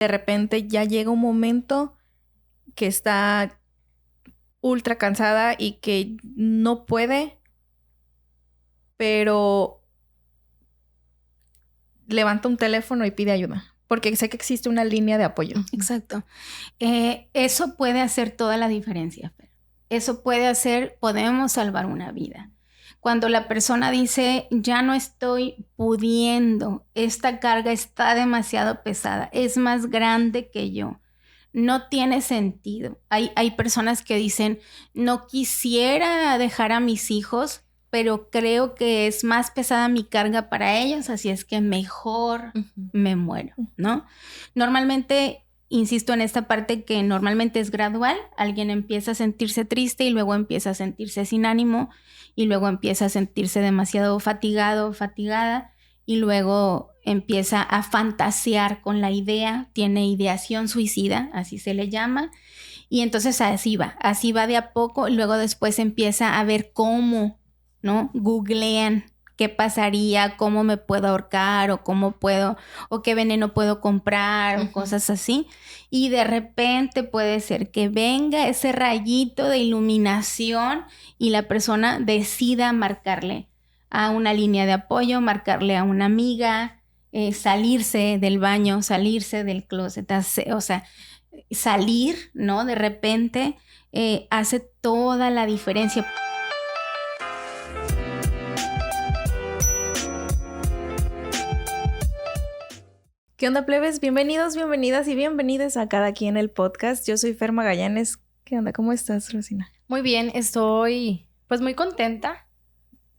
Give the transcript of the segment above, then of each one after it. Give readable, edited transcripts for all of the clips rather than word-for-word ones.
De repente ya llega un momento que está ultra cansada y que no puede, pero levanta un teléfono y pide ayuda, porque sé que existe una línea de apoyo. Exacto. Eso puede hacer toda la diferencia. Eso podemos salvar una vida. Cuando la persona dice, ya no estoy pudiendo, esta carga está demasiado pesada, es más grande que yo, no tiene sentido. Hay personas que dicen, no quisiera dejar a mis hijos, pero creo que es más pesada mi carga para ellos, así es que mejor me muero, ¿no? Normalmente, insisto en esta parte que normalmente es gradual, alguien empieza a sentirse triste y luego empieza a sentirse sin ánimo y luego empieza a sentirse demasiado fatigado, fatigada y luego empieza a fantasear con la idea, tiene ideación suicida, así se le llama, y entonces así va de a poco, y luego después empieza a ver cómo, ¿no? Googlean qué pasaría, cómo me puedo ahorcar o cómo puedo, o qué veneno puedo comprar o cosas así. Y de repente puede ser que venga ese rayito de iluminación y la persona decida marcarle a una línea de apoyo, marcarle a una amiga, salirse del baño, salirse del closet, o sea, salir, ¿no? De repente hace toda la diferencia. ¿Qué onda, plebes? Bienvenidos, bienvenidas y bienvenidos a Cada Quien el Podcast. Yo soy Fer Magallanes. ¿Qué onda? ¿Cómo estás, Rosina? Muy bien, estoy pues muy contenta.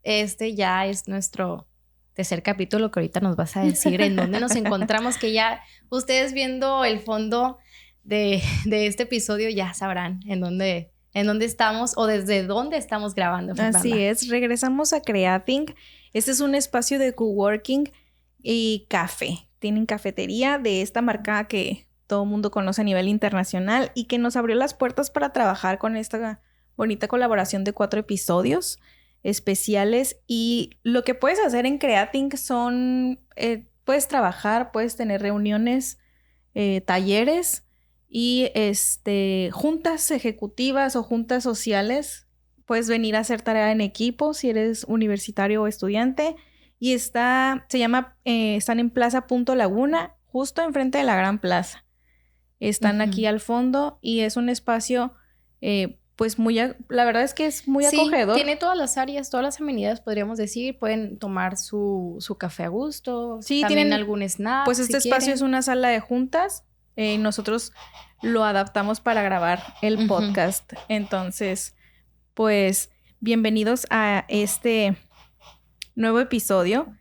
Este ya es nuestro tercer capítulo que ahorita nos vas a decir en dónde nos encontramos, que ya ustedes viendo el fondo de este episodio ya sabrán en dónde estamos o desde dónde estamos grabando. Fernanda. Así es, regresamos a Creating. Este es un espacio de coworking y café. Tienen cafetería de esta marca que todo el mundo conoce a nivel internacional y que nos abrió las puertas para trabajar con esta bonita colaboración de 4 episodios especiales. Y lo que puedes hacer en Creating son, puedes trabajar, puedes tener reuniones, talleres y juntas ejecutivas o juntas sociales. Puedes venir a hacer tarea en equipo si eres universitario o estudiante. Y están en Plaza Punto Laguna, justo enfrente de la Gran Plaza. Están aquí al fondo y es un espacio, pues la verdad es que es muy acogedor. Tiene todas las áreas, todas las amenidades, podríamos decir. Pueden tomar su café a gusto. Sí, también tienen algún snack. Pues este espacio es una sala de juntas. Nosotros lo adaptamos para grabar el podcast. Entonces, pues, bienvenidos a este nuevo episodio,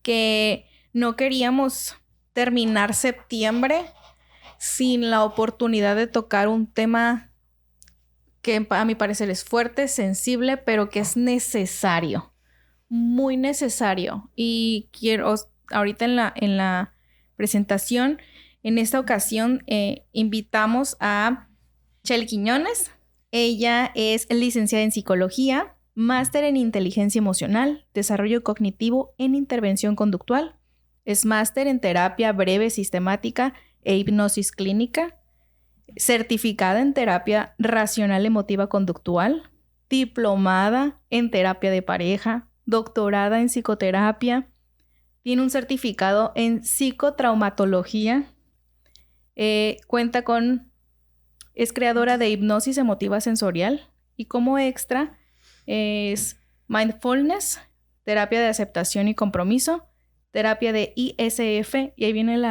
que no queríamos terminar septiembre sin la oportunidad de tocar un tema que a mi parecer es fuerte, sensible, pero que es necesario, muy necesario. Y quiero, ahorita en la presentación, en esta ocasión, invitamos a Chely Quiñones. Ella es licenciada en psicología, máster en inteligencia emocional, desarrollo cognitivo en intervención conductual. Es máster en terapia breve sistemática e hipnosis clínica. Certificada en terapia racional emotiva conductual. Diplomada en terapia de pareja. Doctorada en psicoterapia. Tiene un certificado en psicotraumatología. Es creadora de hipnosis emotiva sensorial. Y como extra es mindfulness, terapia de aceptación y compromiso, terapia de ISF, y ahí viene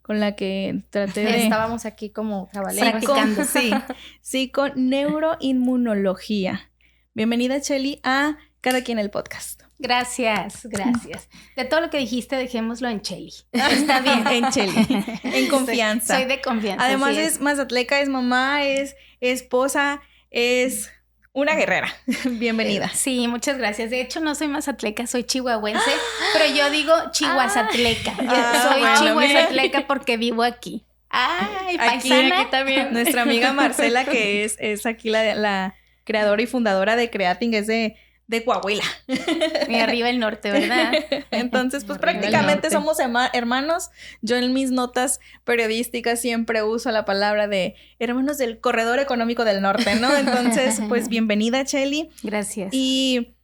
con la que traté de... Estábamos aquí como practicando. Psiconeuroinmunología. Bienvenida, Chely, a Cada Quien el Podcast. Gracias. De todo lo que dijiste, dejémoslo en Chely. Está bien. En Chely. En confianza. Soy de confianza. Además es mazatleca, es mamá, es esposa, es... una guerrera. Bienvenida. Sí, muchas gracias. De hecho, no soy mazatleca, soy chihuahuense, pero yo digo chihuazatleca. Soy chihuazatleca porque vivo aquí. Ay, paisana. Aquí también. Nuestra amiga Marcela, que es aquí la creadora y fundadora de Creating, es de de Coahuila. Y arriba el norte, ¿verdad? Entonces, pues Arriba el prácticamente norte. somos hermanos. Yo en mis notas periodísticas siempre uso la palabra de hermanos del corredor económico del norte, ¿no? Entonces, pues bienvenida, Chely. Gracias. Y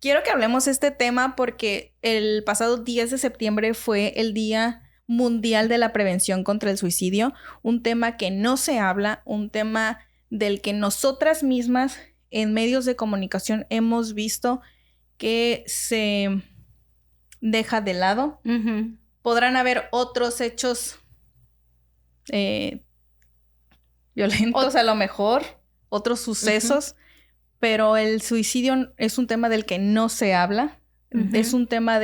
quiero que hablemos este tema porque el pasado 10 de septiembre fue el Día Mundial de la Prevención contra el Suicidio, un tema que no se habla, un tema del que nosotras mismas en medios de comunicación hemos visto que se deja de lado. Uh-huh. Podrán haber otros hechos violentos a lo mejor, otros sucesos, pero el suicidio es un tema del que no se habla. Es un tema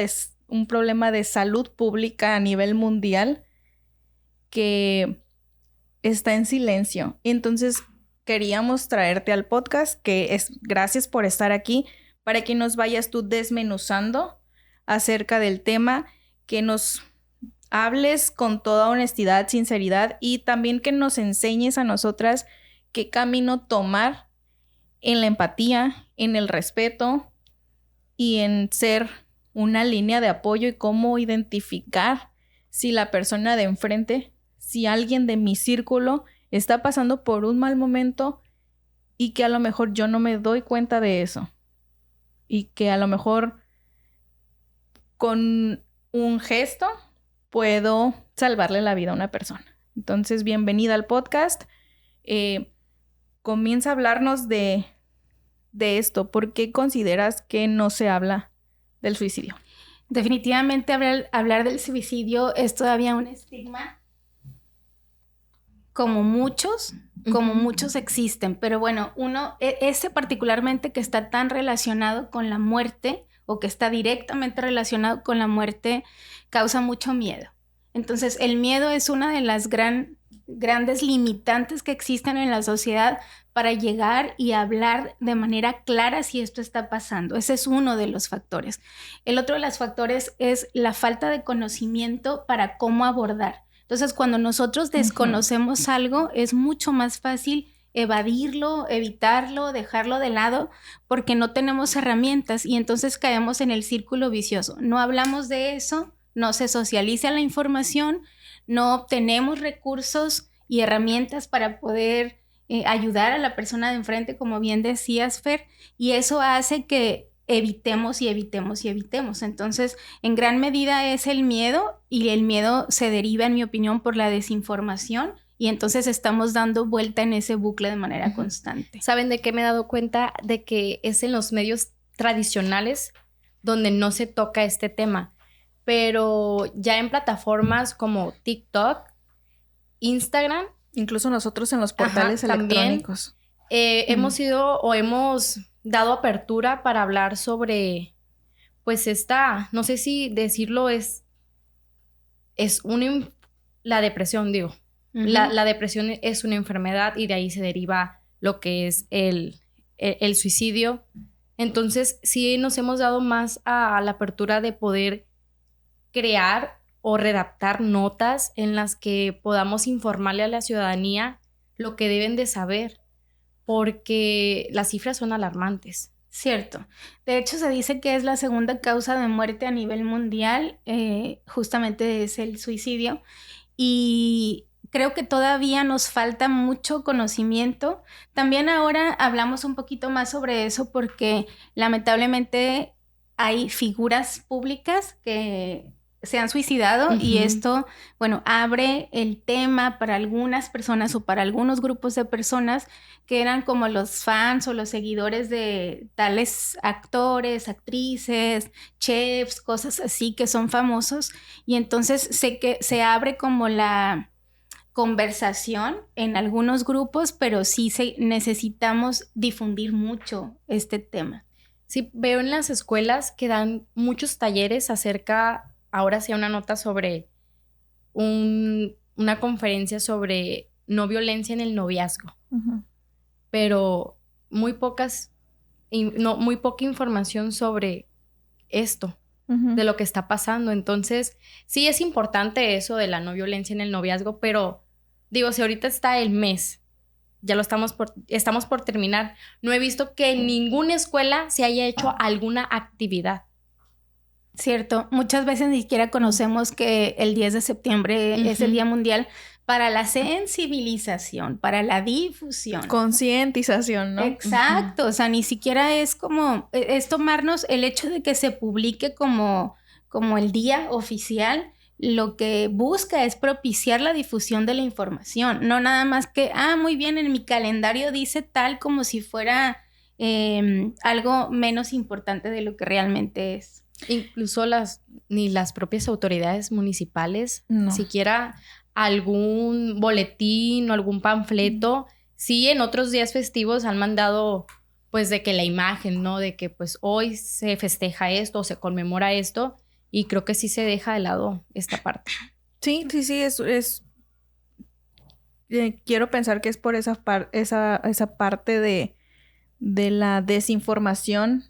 un problema de salud pública a nivel mundial que está en silencio. Entonces queríamos traerte al podcast, gracias por estar aquí, para que nos vayas tú desmenuzando acerca del tema, que nos hables con toda honestidad, sinceridad y también que nos enseñes a nosotras qué camino tomar en la empatía, en el respeto y en ser una línea de apoyo y cómo identificar si la persona de enfrente, si alguien de mi círculo está pasando por un mal momento y que a lo mejor yo no me doy cuenta de eso. Y que a lo mejor con un gesto puedo salvarle la vida a una persona. Entonces, bienvenida al podcast. Comienza a hablarnos de esto. ¿Por qué consideras que no se habla del suicidio? Definitivamente hablar del suicidio es todavía un estigma. Como muchos existen, pero bueno, ese particularmente que está tan relacionado con la muerte o que está directamente relacionado con la muerte causa mucho miedo. Entonces, el miedo es una de las grandes limitantes que existen en la sociedad para llegar y hablar de manera clara si esto está pasando. Ese es uno de los factores. El otro de los factores es la falta de conocimiento para cómo abordar. Entonces, cuando nosotros desconocemos algo, es mucho más fácil evadirlo, evitarlo, dejarlo de lado, porque no tenemos herramientas y entonces caemos en el círculo vicioso. No hablamos de eso, no se socializa la información, no obtenemos recursos y herramientas para poder ayudar a la persona de enfrente, como bien decías, Fer, y eso hace que evitemos y evitemos y evitemos. Entonces, en gran medida es el miedo, y el miedo se deriva, en mi opinión, por la desinformación, y entonces estamos dando vuelta en ese bucle de manera constante. ¿Saben de qué me he dado cuenta? De que es en los medios tradicionales donde no se toca este tema, pero ya en plataformas como TikTok, Instagram, incluso nosotros en los portales electrónicos. Hemos ido o hemos dado apertura para hablar sobre, pues no sé si decirlo la depresión, digo. La depresión es una enfermedad y de ahí se deriva lo que es el suicidio. Entonces, sí nos hemos dado más a la apertura de poder crear o redactar notas en las que podamos informarle a la ciudadanía lo que deben de saber, porque las cifras son alarmantes. Cierto. De hecho, se dice que es la segunda causa de muerte a nivel mundial, justamente es el suicidio, y creo que todavía nos falta mucho conocimiento. También ahora hablamos un poquito más sobre eso porque lamentablemente hay figuras públicas que se han suicidado y esto, bueno, abre el tema para algunas personas o para algunos grupos de personas que eran como los fans o los seguidores de tales actores, actrices, chefs, cosas así que son famosos, y entonces se abre como la conversación en algunos grupos, pero sí necesitamos difundir mucho este tema. Sí, veo en las escuelas que dan muchos talleres acerca. Ahora sí, una nota sobre una conferencia sobre no violencia en el noviazgo. Pero muy poca información sobre esto, de lo que está pasando. Entonces, sí es importante eso de la no violencia en el noviazgo, pero digo, si ahorita está el mes ya estamos por terminar. No he visto que en ninguna escuela se haya hecho alguna actividad. Cierto, muchas veces ni siquiera conocemos que el 10 de septiembre es el Día Mundial para la sensibilización, para la difusión. Concientización, ¿no? Exacto, o sea, ni siquiera es como, es tomarnos el hecho de que se publique como el día oficial, lo que busca es propiciar la difusión de la información, no nada más que, muy bien, en mi calendario dice tal como si fuera algo menos importante de lo que realmente es. Incluso ni las propias autoridades municipales, no. Siquiera algún boletín o algún panfleto. Sí, en otros días festivos han mandado, pues, de que la imagen, ¿no? De que, pues, hoy se festeja esto o se conmemora esto. Y creo que sí se deja de lado esta parte. Sí, es quiero pensar que es por esa parte de la desinformación,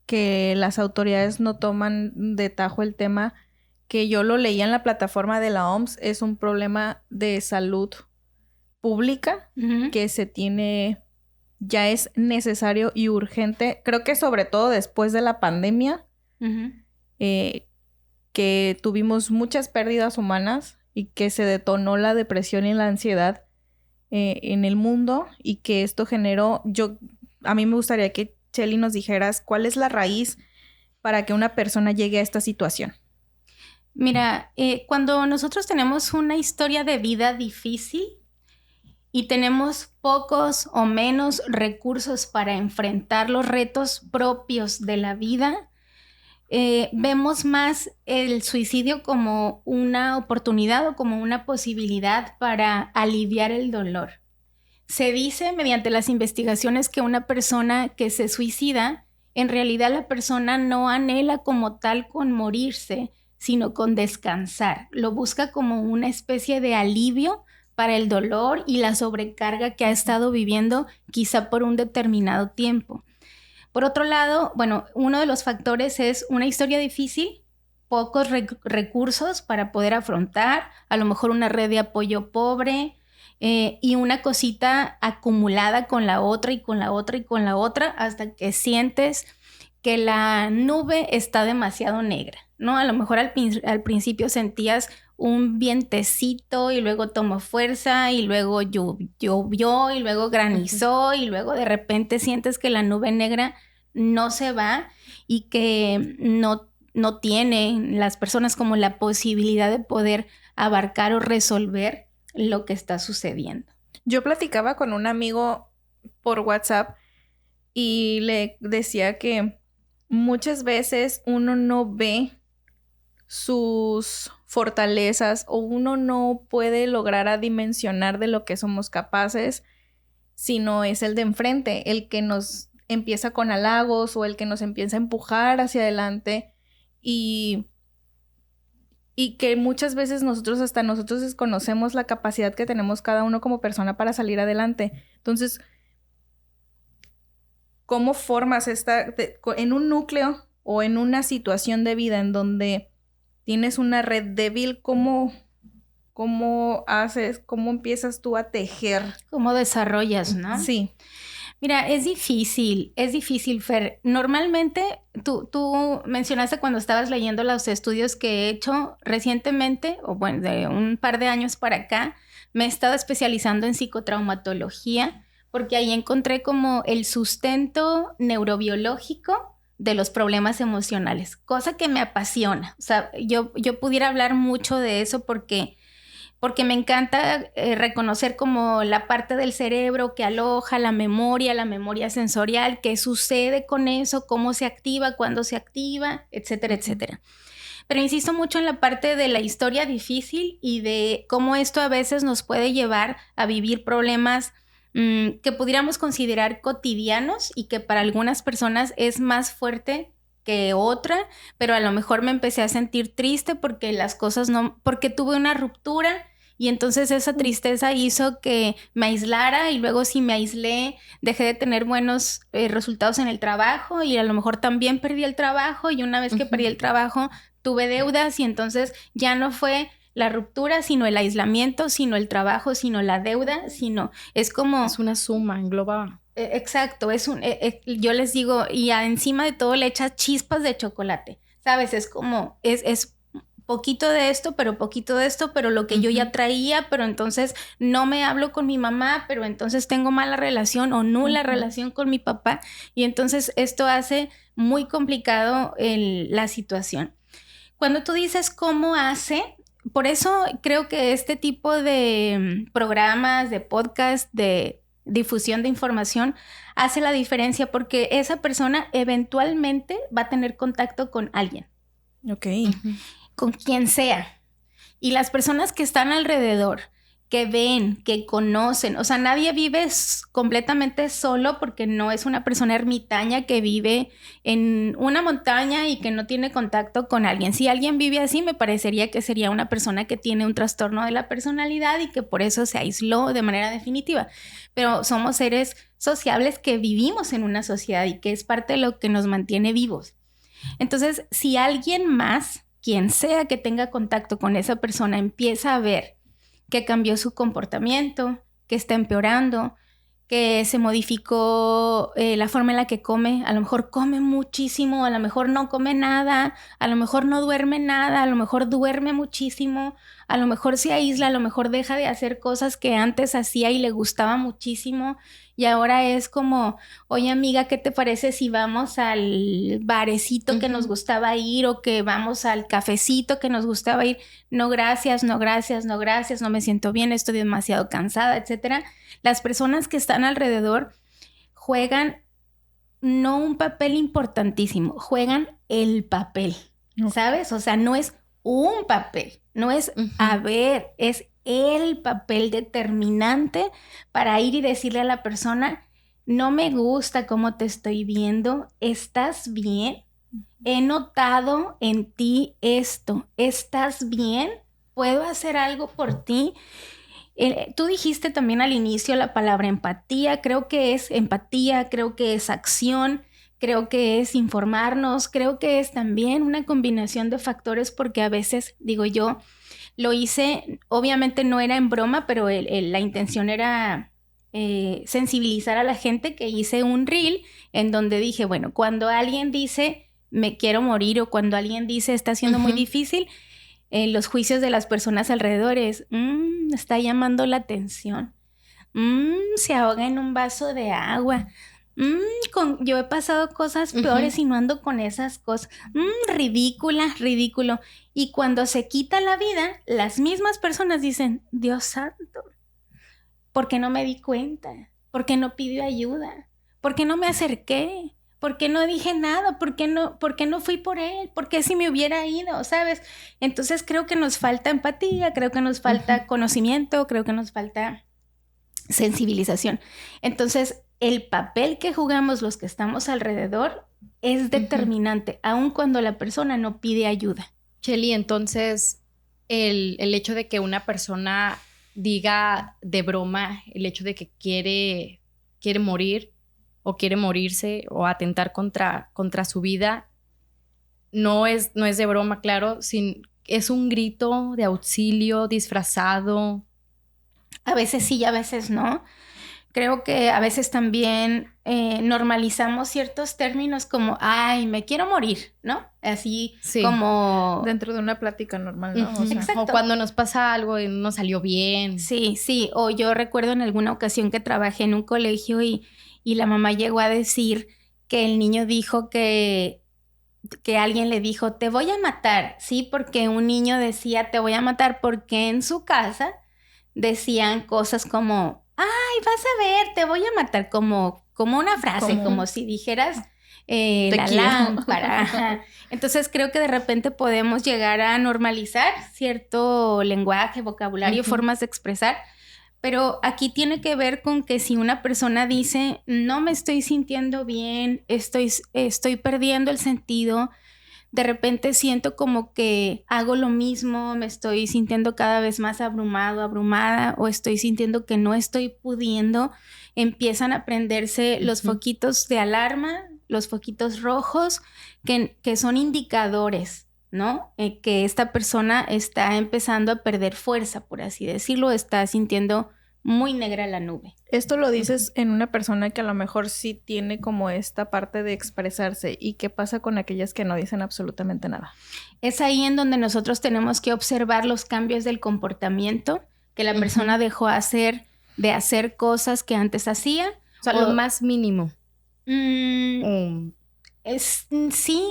que las autoridades no toman de tajo el tema, que yo lo leía en la plataforma de la OMS, es un problema de salud pública que ya es necesario y urgente. Creo que sobre todo después de la pandemia, que tuvimos muchas pérdidas humanas y que se detonó la depresión y la ansiedad en el mundo, y que esto generó, a mí me gustaría que Chely nos dijeras cuál es la raíz para que una persona llegue a esta situación. Mira, cuando nosotros tenemos una historia de vida difícil y tenemos pocos o menos recursos para enfrentar los retos propios de la vida, vemos más el suicidio como una oportunidad o como una posibilidad para aliviar el dolor. Se dice mediante las investigaciones que una persona que se suicida, en realidad la persona no anhela como tal con morirse, sino con descansar. Lo busca como una especie de alivio para el dolor y la sobrecarga que ha estado viviendo quizá por un determinado tiempo. Por otro lado, bueno, uno de los factores es una historia difícil, pocos recursos para poder afrontar, a lo mejor una red de apoyo pobre, y una cosita acumulada con la otra y con la otra y con la otra, hasta que sientes que la nube está demasiado negra, ¿no? A lo mejor al principio sentías un vientecito y luego tomó fuerza y luego llovió y luego granizó y luego de repente sientes que la nube negra no se va y que no tienen las personas como la posibilidad de poder abarcar o resolver lo que está sucediendo. Yo platicaba con un amigo por WhatsApp y le decía que muchas veces uno no ve sus fortalezas o uno no puede lograr adimensionar de lo que somos capaces, sino es el de enfrente, el que nos empieza con halagos o el que nos empieza a empujar hacia adelante, y que muchas veces nosotros desconocemos la capacidad que tenemos cada uno como persona para salir adelante. Entonces, ¿cómo formas en un núcleo o en una situación de vida en donde tienes una red débil? ¿Cómo empiezas tú a tejer? ¿Cómo desarrollas, no? Sí. Mira, es difícil, Fer. Normalmente, tú mencionaste cuando estabas leyendo los estudios que he hecho recientemente, o bueno, de un par de años para acá, me he estado especializando en psicotraumatología, porque ahí encontré como el sustento neurobiológico de los problemas emocionales, cosa que me apasiona. O sea, yo pudiera hablar mucho de eso porque me encanta reconocer como la parte del cerebro que aloja la memoria sensorial, qué sucede con eso, cómo se activa, cuándo se activa, etcétera, etcétera. Pero insisto mucho en la parte de la historia difícil y de cómo esto a veces nos puede llevar a vivir problemas que pudiéramos considerar cotidianos y que para algunas personas es más fuerte que otra, pero a lo mejor me empecé a sentir triste porque porque tuve una ruptura. Y entonces esa tristeza hizo que me aislara y luego si me aislé dejé de tener buenos resultados en el trabajo y a lo mejor también perdí el trabajo y una vez que perdí el trabajo tuve deudas y entonces ya no fue la ruptura, sino el aislamiento, sino el trabajo, sino la deuda, sino es como... Es una suma, engloba. Exacto, yo les digo, y encima de todo le echas chispas de chocolate, ¿sabes? Es como, es poquito de esto, pero poquito de esto, pero lo que yo ya traía, pero entonces no me hablo con mi mamá, pero entonces tengo mala relación o nula relación con mi papá, y entonces esto hace muy complicado la situación. Cuando tú dices cómo hace, por eso creo que este tipo de programas, de podcast, de difusión de información hace la diferencia, porque esa persona eventualmente va a tener contacto con alguien. Ok. Con quien sea. Y las personas que están alrededor, que ven, que conocen, o sea, nadie vive completamente solo, porque no es una persona ermitaña que vive en una montaña y que no tiene contacto con alguien. Si alguien vive así, me parecería que sería una persona que tiene un trastorno de la personalidad y que por eso se aisló de manera definitiva. Pero somos seres sociables que vivimos en una sociedad y que es parte de lo que nos mantiene vivos. Entonces, si alguien más, quien sea que tenga contacto con esa persona, empieza a ver que cambió su comportamiento, que está empeorando, que se modificó la forma en la que come, a lo mejor come muchísimo, a lo mejor no come nada, a lo mejor no duerme nada, a lo mejor duerme muchísimo, a lo mejor se aísla, a lo mejor deja de hacer cosas que antes hacía y le gustaba muchísimo, y ahora es como, oye amiga, ¿qué te parece si vamos al barecito que nos gustaba ir, o que vamos al cafecito que nos gustaba ir? No gracias, no gracias, no gracias, no me siento bien, estoy demasiado cansada, etcétera. Las personas que están alrededor juegan no un papel importantísimo, juegan el papel, ¿sabes? O sea, no es un papel, no es a ver, es el papel determinante para ir y decirle a la persona, no me gusta cómo te estoy viendo, ¿estás bien? He notado en ti esto, ¿estás bien? ¿Puedo hacer algo por ti? Tú dijiste también al inicio la palabra empatía. Creo que es empatía, creo que es acción, creo que es informarnos, creo que es también una combinación de factores, porque a veces, digo yo, lo hice, obviamente no era en broma, pero la intención era sensibilizar a la gente, que hice un reel en donde dije, bueno, cuando alguien dice me quiero morir, o cuando alguien dice está siendo muy difícil, los juicios de las personas alrededor es, está llamando la atención, se ahoga en un vaso de agua, yo he pasado cosas peores y no ando con esas cosas, ridículo. Y cuando se quita la vida, las mismas personas dicen, Dios santo, ¿por qué no me di cuenta? ¿Por qué no pidió ayuda? ¿Por qué no me acerqué? ¿Por qué no dije nada? ¿Por qué no fui por él? ¿Por qué si me hubiera ido? ¿Sabes? Entonces creo que nos falta empatía, creo que nos falta conocimiento, creo que nos falta sensibilización. Entonces, el papel que jugamos los que estamos alrededor es determinante, aun cuando la persona no pide ayuda. Chely, entonces, el hecho de que una persona diga de broma el hecho de que quiere morir, o quiere morirse, o atentar contra su vida, no es de broma, claro, es un grito de auxilio disfrazado. A veces sí y a veces no. Creo que a veces también normalizamos ciertos términos como, ay, me quiero morir, ¿no? Así como... Dentro de una plática normal, ¿no? O sea, exacto. O cuando nos pasa algo y no salió bien. Sí. O yo recuerdo en alguna ocasión que trabajé en un colegio y la mamá llegó a decir que el niño dijo que alguien le dijo, te voy a matar, ¿sí? Porque un niño decía, te voy a matar, porque en su casa decían cosas como, ay, vas a ver, te voy a matar, como una frase, como si dijeras la lámpara. Ajá. Entonces creo que de repente podemos llegar a normalizar cierto lenguaje, vocabulario, formas de expresar, pero aquí tiene que ver con que si una persona dice, no me estoy sintiendo bien, estoy perdiendo el sentido, de repente siento como que hago lo mismo, me estoy sintiendo cada vez más abrumado, abrumada, o estoy sintiendo que no estoy pudiendo, empiezan a prenderse los foquitos de alarma, los foquitos rojos, que son indicadores, ¿no? Que esta persona está empezando a perder fuerza, por así decirlo, está sintiendo muy negra la nube. Esto lo dices en una persona que a lo mejor sí tiene como esta parte de expresarse. ¿Y qué pasa con aquellas que no dicen absolutamente nada? Es ahí en donde nosotros tenemos que observar los cambios del comportamiento que la persona dejó de hacer cosas que antes hacía. O sea, lo más mínimo. Sí,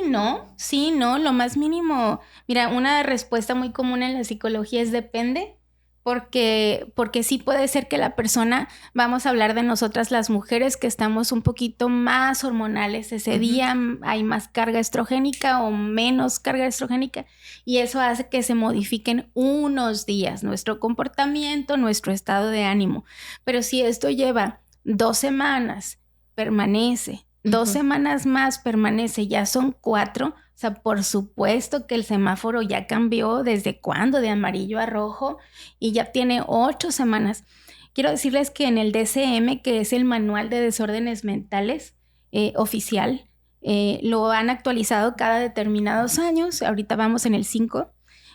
no, lo más mínimo. Mira, una respuesta muy común en la psicología es depende. Porque sí puede ser que la persona, vamos a hablar de nosotras las mujeres que estamos un poquito más hormonales ese día, hay más carga estrogénica o menos carga estrogénica y eso hace que se modifiquen unos días nuestro comportamiento, nuestro estado de ánimo. Pero si esto lleva 2 semanas, permanece, 2 semanas más permanece, ya son 4, o sea, por supuesto que el semáforo ya cambió desde cuándo, de amarillo a rojo, y ya tiene 8 semanas. Quiero decirles que en el DSM, que es el Manual de Desórdenes Mentales oficial, lo han actualizado cada determinados años, ahorita vamos en el 5.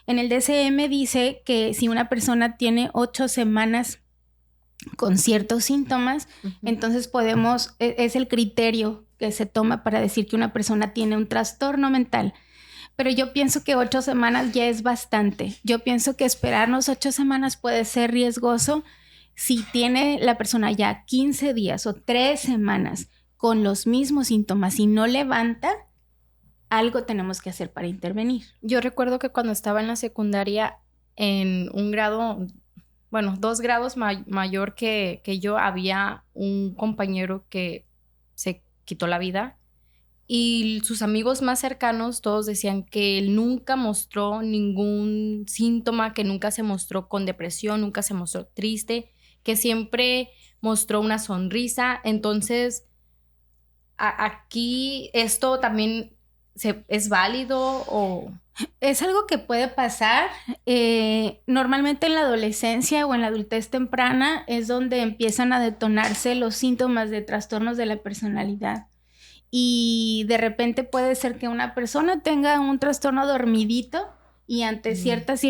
En el DSM dice que si una persona tiene 8 semanas con ciertos síntomas, entonces es el criterio que se toma para decir que una persona tiene un trastorno mental. Pero yo pienso que 8 semanas ya es bastante. Yo pienso que esperarnos 8 semanas puede ser riesgoso si tiene la persona ya 15 días o 3 semanas con los mismos síntomas y no levanta, algo tenemos que hacer para intervenir. Yo recuerdo que cuando estaba en la secundaria, en un grado, 2 grados mayor que yo, había un compañero que se quitó la vida y sus amigos más cercanos todos decían que él nunca mostró ningún síntoma, que nunca se mostró con depresión, nunca se mostró triste, que siempre mostró una sonrisa. Entonces, aquí esto también es válido o... Es algo que puede pasar. Normalmente en la adolescencia o en la adultez temprana es donde empiezan a detonarse los síntomas de trastornos de la personalidad. Y de repente puede ser que una persona tenga un trastorno dormidito y ante ciertas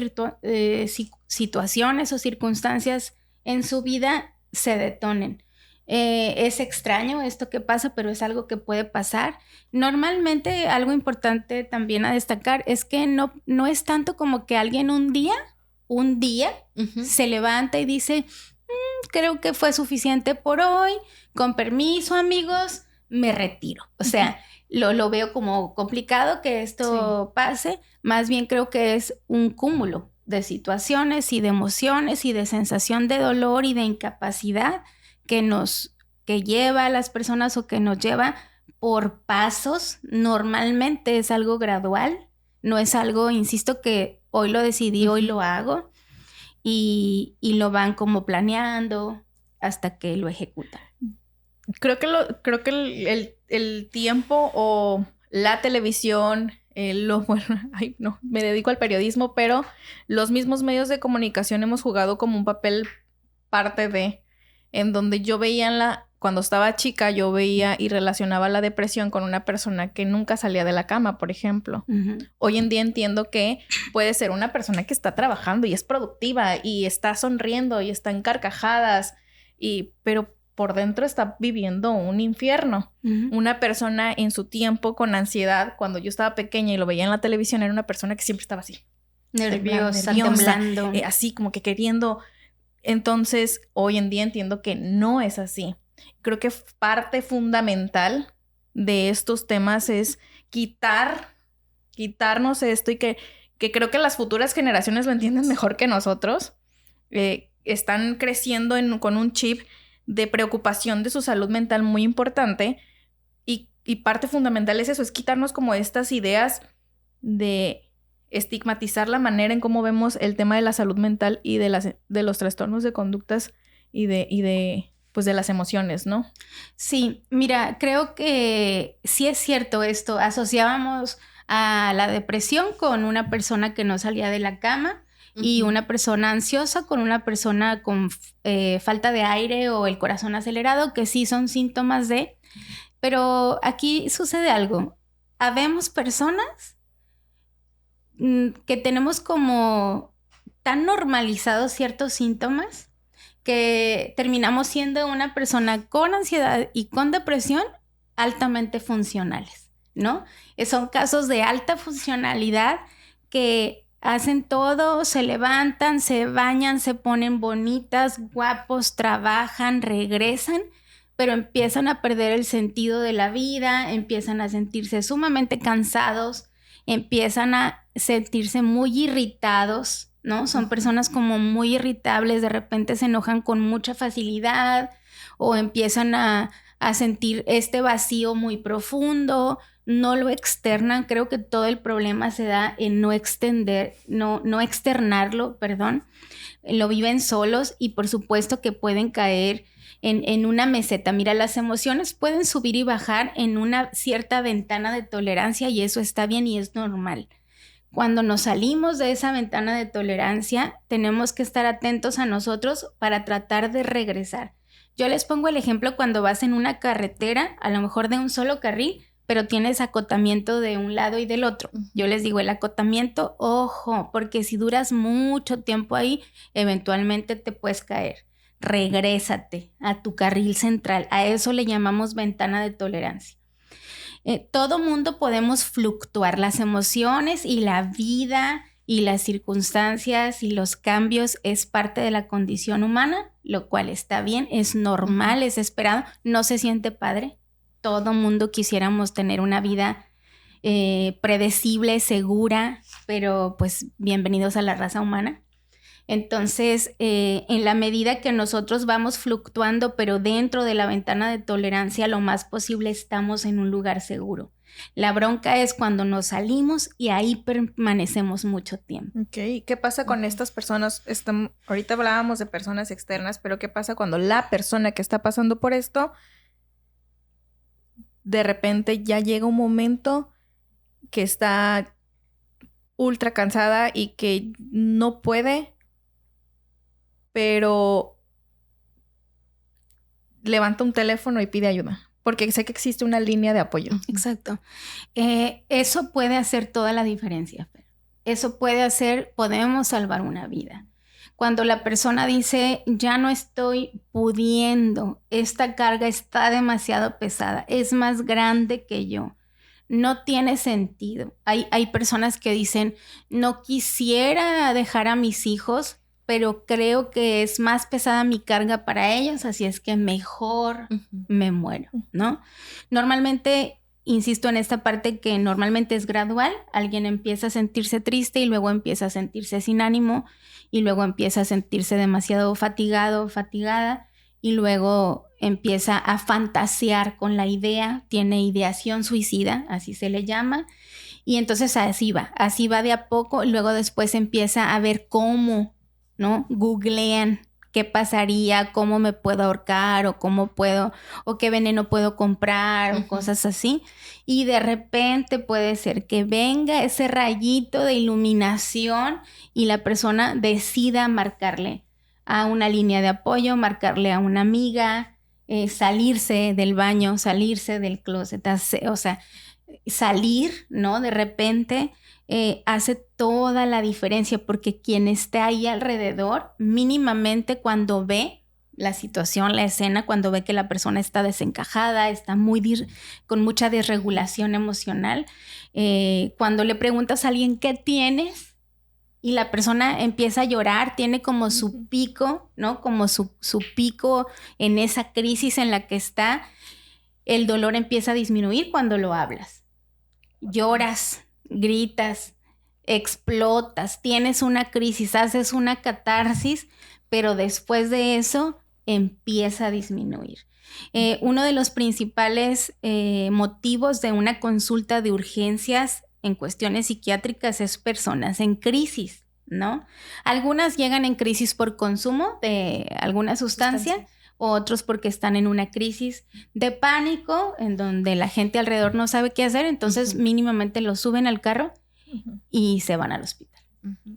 situaciones o circunstancias en su vida se detonen. Es extraño esto que pasa, pero es algo que puede pasar. Normalmente algo importante también a destacar es que no es tanto como que alguien un día se levanta y dice, creo que fue suficiente por hoy, con permiso amigos, me retiro. O sea, lo veo como complicado que esto pase, más bien creo que es un cúmulo de situaciones y de emociones y de sensación de dolor y de incapacidad que lleva a las personas o que nos lleva por pasos. Normalmente es algo gradual, no es algo, insisto, que hoy lo decidí, hoy lo hago y lo van como planeando hasta que lo ejecutan. Creo que el tiempo o la televisión, me dedico al periodismo, pero los mismos medios de comunicación hemos jugado como un papel parte de... en donde yo veía cuando estaba chica, yo veía y relacionaba la depresión con una persona que nunca salía de la cama, por ejemplo. Hoy en día entiendo que puede ser una persona que está trabajando y es productiva y está sonriendo y está en carcajadas, pero por dentro está viviendo un infierno. Una persona en su tiempo con ansiedad, cuando yo estaba pequeña y lo veía en la televisión, era una persona que siempre estaba así. Nerviosa, temblando. Así como que queriendo... Entonces, hoy en día entiendo que no es así. Creo que parte fundamental de estos temas es quitarnos esto y que creo que las futuras generaciones lo entienden mejor que nosotros. Están creciendo con un chip de preocupación de su salud mental muy importante y parte fundamental es eso, es quitarnos como estas ideas de... estigmatizar la manera en cómo vemos el tema de la salud mental y de los trastornos de conductas y de las emociones, ¿no? Sí, mira, creo que sí es cierto esto. Asociábamos a la depresión con una persona que no salía de la cama y una persona ansiosa con una persona con falta de aire o el corazón acelerado, que sí son síntomas de... Pero aquí sucede algo. Habemos personas que tenemos como tan normalizados ciertos síntomas que terminamos siendo una persona con ansiedad y con depresión altamente funcionales, ¿no? Son casos de alta funcionalidad que hacen todo, se levantan, se bañan, se ponen bonitas, guapos, trabajan, regresan, pero empiezan a perder el sentido de la vida, empiezan a sentirse sumamente cansados, empiezan a sentirse muy irritados, ¿no? Son personas como muy irritables, de repente se enojan con mucha facilidad o empiezan a sentir este vacío muy profundo, no lo externan. Creo que todo el problema se da en no externarlo, lo viven solos y por supuesto que pueden caer en una meseta. Mira, las emociones pueden subir y bajar en una cierta ventana de tolerancia y eso está bien y es normal. Cuando nos salimos de esa ventana de tolerancia, tenemos que estar atentos a nosotros para tratar de regresar. Yo les pongo el ejemplo cuando vas en una carretera, a lo mejor de un solo carril, pero tienes acotamiento de un lado y del otro. Yo les digo, el acotamiento, ojo, porque si duras mucho tiempo ahí, eventualmente te puedes caer. Regrésate a tu carril central. A eso le llamamos ventana de tolerancia. Todo mundo podemos fluctuar. Las emociones y la vida y las circunstancias y los cambios es parte de la condición humana, lo cual está bien, es normal, es esperado. No se siente padre. Todo mundo quisiéramos tener una vida predecible, segura, pero pues bienvenidos a la raza humana. Entonces, en la medida que nosotros vamos fluctuando, pero dentro de la ventana de tolerancia, lo más posible estamos en un lugar seguro. La bronca es cuando nos salimos y ahí permanecemos mucho tiempo. Ok, ¿qué pasa con estas personas? Ahorita hablábamos de personas externas, pero ¿qué pasa cuando la persona que está pasando por esto, de repente ya llega un momento que está ultra cansada y que no puede, pero levanta un teléfono y pide ayuda? Porque sé que existe una línea de apoyo. Exacto. Eso puede hacer toda la diferencia. Eso podemos salvar una vida. Cuando la persona dice, ya no estoy pudiendo, esta carga está demasiado pesada, es más grande que yo, no tiene sentido. Hay personas que dicen, no quisiera dejar a mis hijos, pero creo que es más pesada mi carga para ellos, así es que mejor me muero, ¿no? Normalmente, insisto en esta parte que normalmente es gradual, alguien empieza a sentirse triste y luego empieza a sentirse sin ánimo y luego empieza a sentirse demasiado fatigado, fatigada y luego empieza a fantasear con la idea, tiene ideación suicida, así se le llama, y entonces así va de a poco, y luego después empieza a ver cómo, ¿no? Googlean qué pasaría, cómo me puedo ahorcar o cómo puedo, o qué veneno puedo comprar o cosas así. Y de repente puede ser que venga ese rayito de iluminación y la persona decida marcarle a una línea de apoyo, marcarle a una amiga, salirse del baño, salirse del closet, o sea, salir, ¿no? De repente hace toda la diferencia porque quien está ahí alrededor, mínimamente cuando ve la situación, la escena, cuando ve que la persona está desencajada, está con mucha desregulación emocional, cuando le preguntas a alguien ¿qué tienes? Y la persona empieza a llorar, tiene como su pico, ¿no? Como su pico en esa crisis en la que está, el dolor empieza a disminuir cuando lo hablas. Lloras, gritas, explotas, tienes una crisis, haces una catarsis, pero después de eso empieza a disminuir. Uno de los principales motivos de una consulta de urgencias en cuestiones psiquiátricas es personas en crisis, ¿no? Algunas llegan en crisis por consumo de alguna sustancia. Otros porque están en una crisis de pánico, en donde la gente alrededor no sabe qué hacer, entonces mínimamente lo suben al carro y se van al hospital.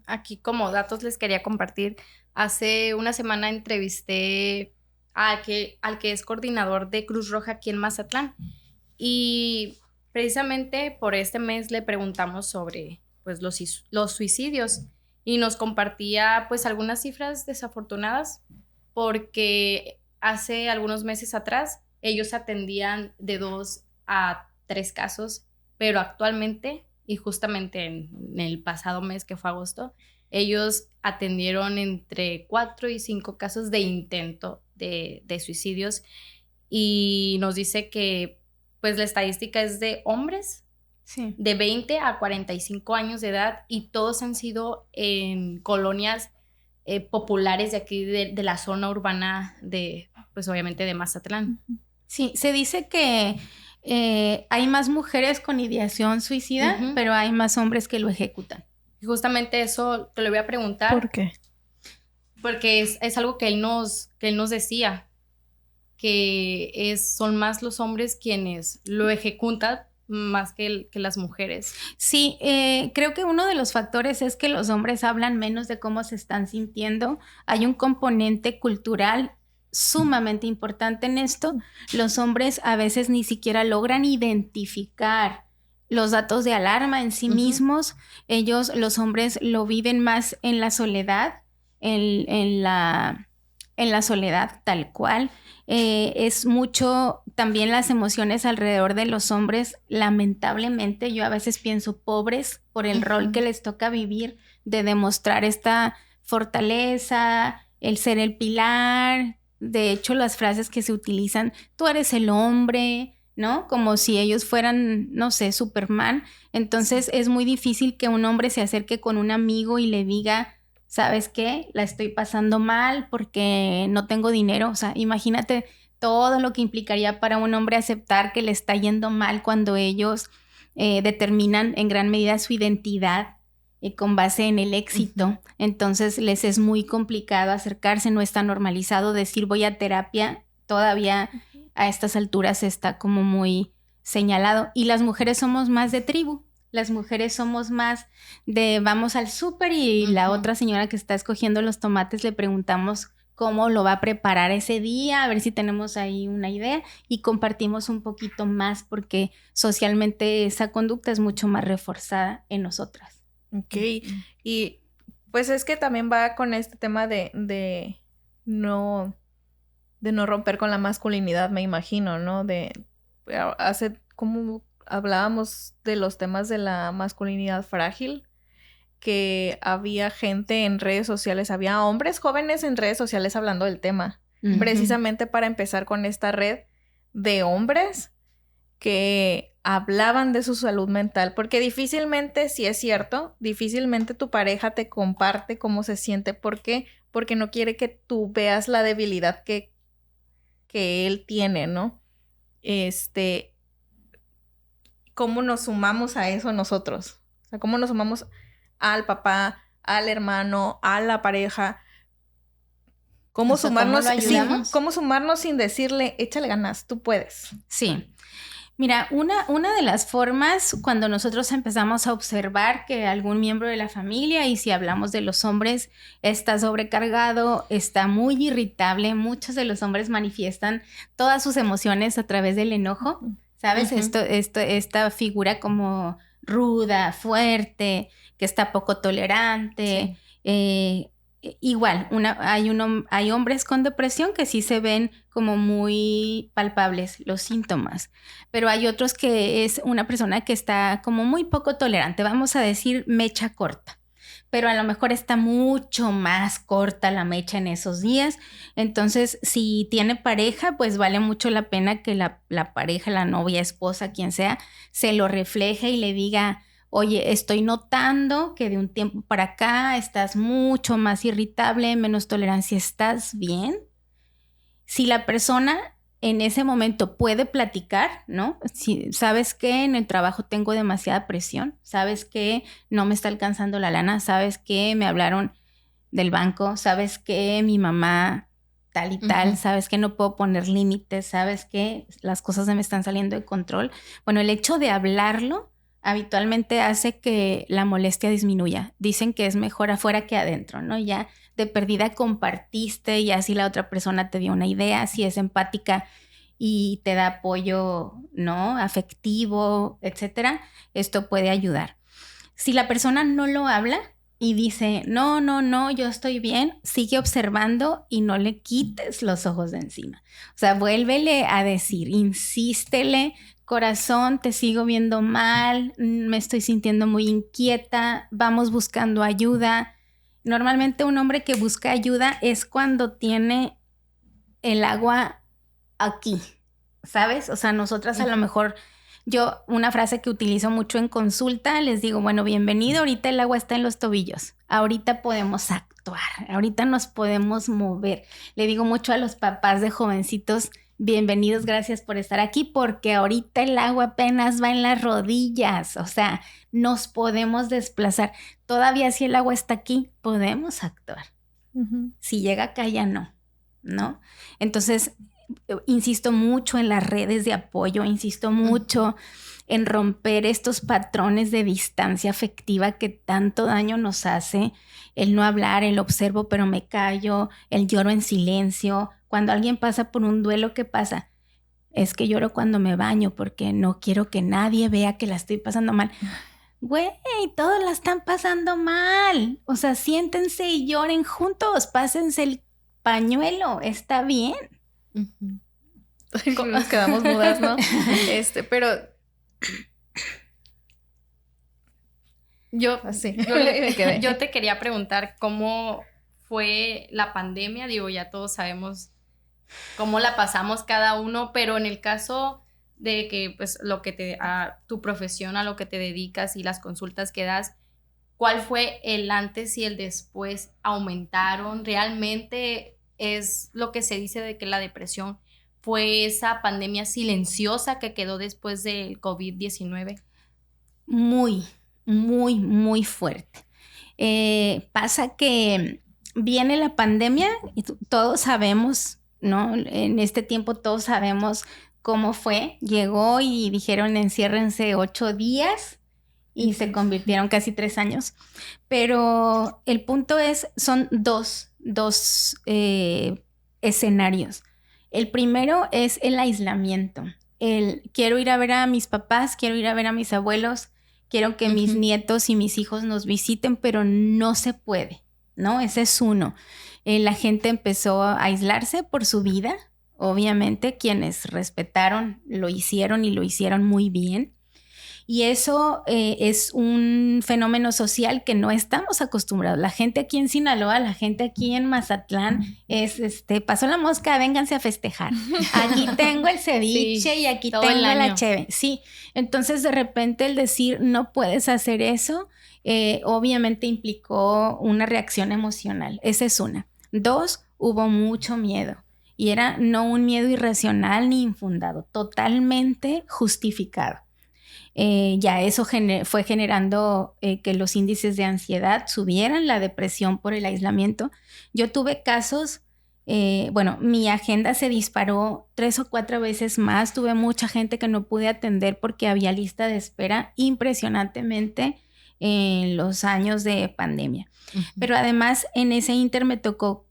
Aquí como datos les quería compartir, hace una semana entrevisté al que es coordinador de Cruz Roja aquí en Mazatlán y precisamente por este mes le preguntamos sobre pues los suicidios, y nos compartía pues algunas cifras desafortunadas, porque hace algunos meses atrás ellos atendían de 2 a 3 casos, pero actualmente, y justamente en el pasado mes que fue agosto, ellos atendieron entre 4 y 5 casos de intento de suicidios, y nos dice que pues la estadística es de hombres Sí. de 20 a 45 años de edad, y todos han sido en colonias populares de aquí de la zona urbana de, pues obviamente de Mazatlán. Sí, se dice que hay más mujeres con ideación suicida, pero hay más hombres que lo ejecutan. Y justamente eso te lo voy a preguntar. ¿Por qué? Porque es algo que él nos decía, que son más los hombres quienes lo ejecutan más que las mujeres. Sí, creo que uno de los factores es que los hombres hablan menos de cómo se están sintiendo. Hay un componente cultural sumamente importante en esto. Los hombres a veces ni siquiera logran identificar los datos de alarma en sí mismos. Los hombres lo viven más en la soledad, en la soledad tal cual. Es mucho también las emociones alrededor de los hombres. Lamentablemente, yo a veces pienso pobres por el rol que les toca vivir, de demostrar esta fortaleza, el ser el pilar. De hecho, las frases que se utilizan, tú eres el hombre, ¿no? Como si ellos fueran, no sé, Superman. Entonces es muy difícil que un hombre se acerque con un amigo y le diga, ¿sabes qué? La estoy pasando mal porque no tengo dinero. O sea, imagínate todo lo que implicaría para un hombre aceptar que le está yendo mal cuando ellos determinan en gran medida su identidad con base en el éxito. Entonces les es muy complicado acercarse, no está normalizado decir voy a terapia. Todavía a estas alturas está como muy señalado. Y las mujeres somos más de tribu. Las mujeres somos más de vamos al súper y la otra señora que está escogiendo los tomates le preguntamos cómo lo va a preparar ese día, a ver si tenemos ahí una idea, y compartimos un poquito más porque socialmente esa conducta es mucho más reforzada en nosotras. Ok, y pues es que también va con este tema de no romper con la masculinidad, me imagino, ¿no? Como hablábamos de los temas de la masculinidad frágil, que había gente en redes sociales, había hombres jóvenes en redes sociales hablando del tema, precisamente para empezar con esta red de hombres que hablaban de su salud mental, porque difícilmente, si es cierto, difícilmente tu pareja te comparte cómo se siente. ¿Por qué? Porque no quiere que tú veas la debilidad que él tiene, ¿no? ¿Cómo nos sumamos a eso nosotros? O sea, ¿cómo nos sumamos al papá, al hermano, a la pareja? ¿Cómo sumarnos sin decirle, échale ganas, tú puedes? Sí. Mira, una de las formas cuando nosotros empezamos a observar que algún miembro de la familia, y si hablamos de los hombres, está sobrecargado, está muy irritable, muchos de los hombres manifiestan todas sus emociones a través del enojo, ¿sabes? Esta figura como ruda, fuerte, que está poco tolerante. Sí. Igual, hay hombres con depresión que sí se ven como muy palpables los síntomas, pero hay otros que es una persona que está como muy poco tolerante, vamos a decir mecha corta, pero a lo mejor está mucho más corta la mecha en esos días. Entonces, si tiene pareja, pues vale mucho la pena que la pareja, la novia, esposa, quien sea, se lo refleje y le diga, oye, estoy notando que de un tiempo para acá estás mucho más irritable, menos tolerancia, ¿estás bien? Si la persona en ese momento puede platicar, ¿no? Si sabes que en el trabajo tengo demasiada presión, sabes que no me está alcanzando la lana, sabes que me hablaron del banco, sabes que mi mamá tal y tal, sabes que no puedo poner límites, sabes que las cosas se me están saliendo de control. Bueno, el hecho de hablarlo habitualmente hace que la molestia disminuya. Dicen que es mejor afuera que adentro, ¿no? Ya de perdida compartiste y así la otra persona te dio una idea, si es empática y te da apoyo, ¿no? Afectivo, etcétera. Esto puede ayudar. Si la persona no lo habla y dice, no, yo estoy bien, sigue observando y no le quites los ojos de encima. O sea, vuélvele a decir, insístele, corazón, te sigo viendo mal, me estoy sintiendo muy inquieta, vamos buscando ayuda. Normalmente un hombre que busca ayuda es cuando tiene el agua aquí, ¿sabes? O sea, nosotras a lo mejor, yo una frase que utilizo mucho en consulta, les digo, bueno, bienvenido, ahorita el agua está en los tobillos, ahorita podemos actuar, ahorita nos podemos mover. Le digo mucho a los papás de jovencitos, bienvenidos, gracias por estar aquí, porque ahorita el agua apenas va en las rodillas, o sea, nos podemos desplazar. Todavía si el agua está aquí, podemos actuar. Uh-huh. Si llega acá ya no. Entonces, insisto mucho en las redes de apoyo, insisto mucho en romper estos patrones de distancia afectiva que tanto daño nos hace, el no hablar, el observo pero me callo, el lloro en silencio. Cuando alguien pasa por un duelo, ¿qué pasa? Es que lloro cuando me baño porque no quiero que nadie vea que la estoy pasando mal. Güey, todos la están pasando mal. O sea, siéntense y lloren juntos, pásense el pañuelo, está bien. Uh-huh. Nos quedamos mudas, ¿no? Pero yo te quería preguntar cómo fue la pandemia. Digo, ya todos sabemos cómo la pasamos cada uno, pero en el caso de que pues tu profesión, a lo que te dedicas y las consultas que das, ¿cuál fue el antes y el después? ¿Aumentaron? ¿Realmente es lo que se dice de que la depresión fue esa pandemia silenciosa que quedó después del COVID-19? Muy, muy, muy fuerte. Pasa que viene la pandemia y todos sabemos, ¿no? En este tiempo todos sabemos cómo fue. Llegó y dijeron enciérrense 8 días y se convirtieron casi 3 años. Pero el punto son dos escenarios. El primero es el aislamiento. Quiero ir a ver a mis papás, quiero ir a ver a mis abuelos, quiero que mis nietos y mis hijos nos visiten, pero no se puede, ¿no? Ese es uno. La gente empezó a aislarse por su vida. Obviamente, quienes respetaron lo hicieron y lo hicieron muy bien. Y eso es un fenómeno social que no estamos acostumbrados. La gente aquí en Sinaloa, la gente aquí en Mazatlán pasó la mosca, vénganse a festejar. Aquí tengo el ceviche y aquí tengo la cheve. Sí, entonces de repente el decir no puedes hacer eso, obviamente implicó una reacción emocional. Esa es una. 2, hubo mucho miedo. Y era no un miedo irracional ni infundado, totalmente justificado. Ya eso fue generando que los índices de ansiedad subieran, la depresión por el aislamiento. Yo tuve casos, mi agenda se disparó 3 o 4 veces más. Tuve mucha gente que no pude atender porque había lista de espera impresionantemente en los años de pandemia. Uh-huh. Pero además en ese ínter me tocó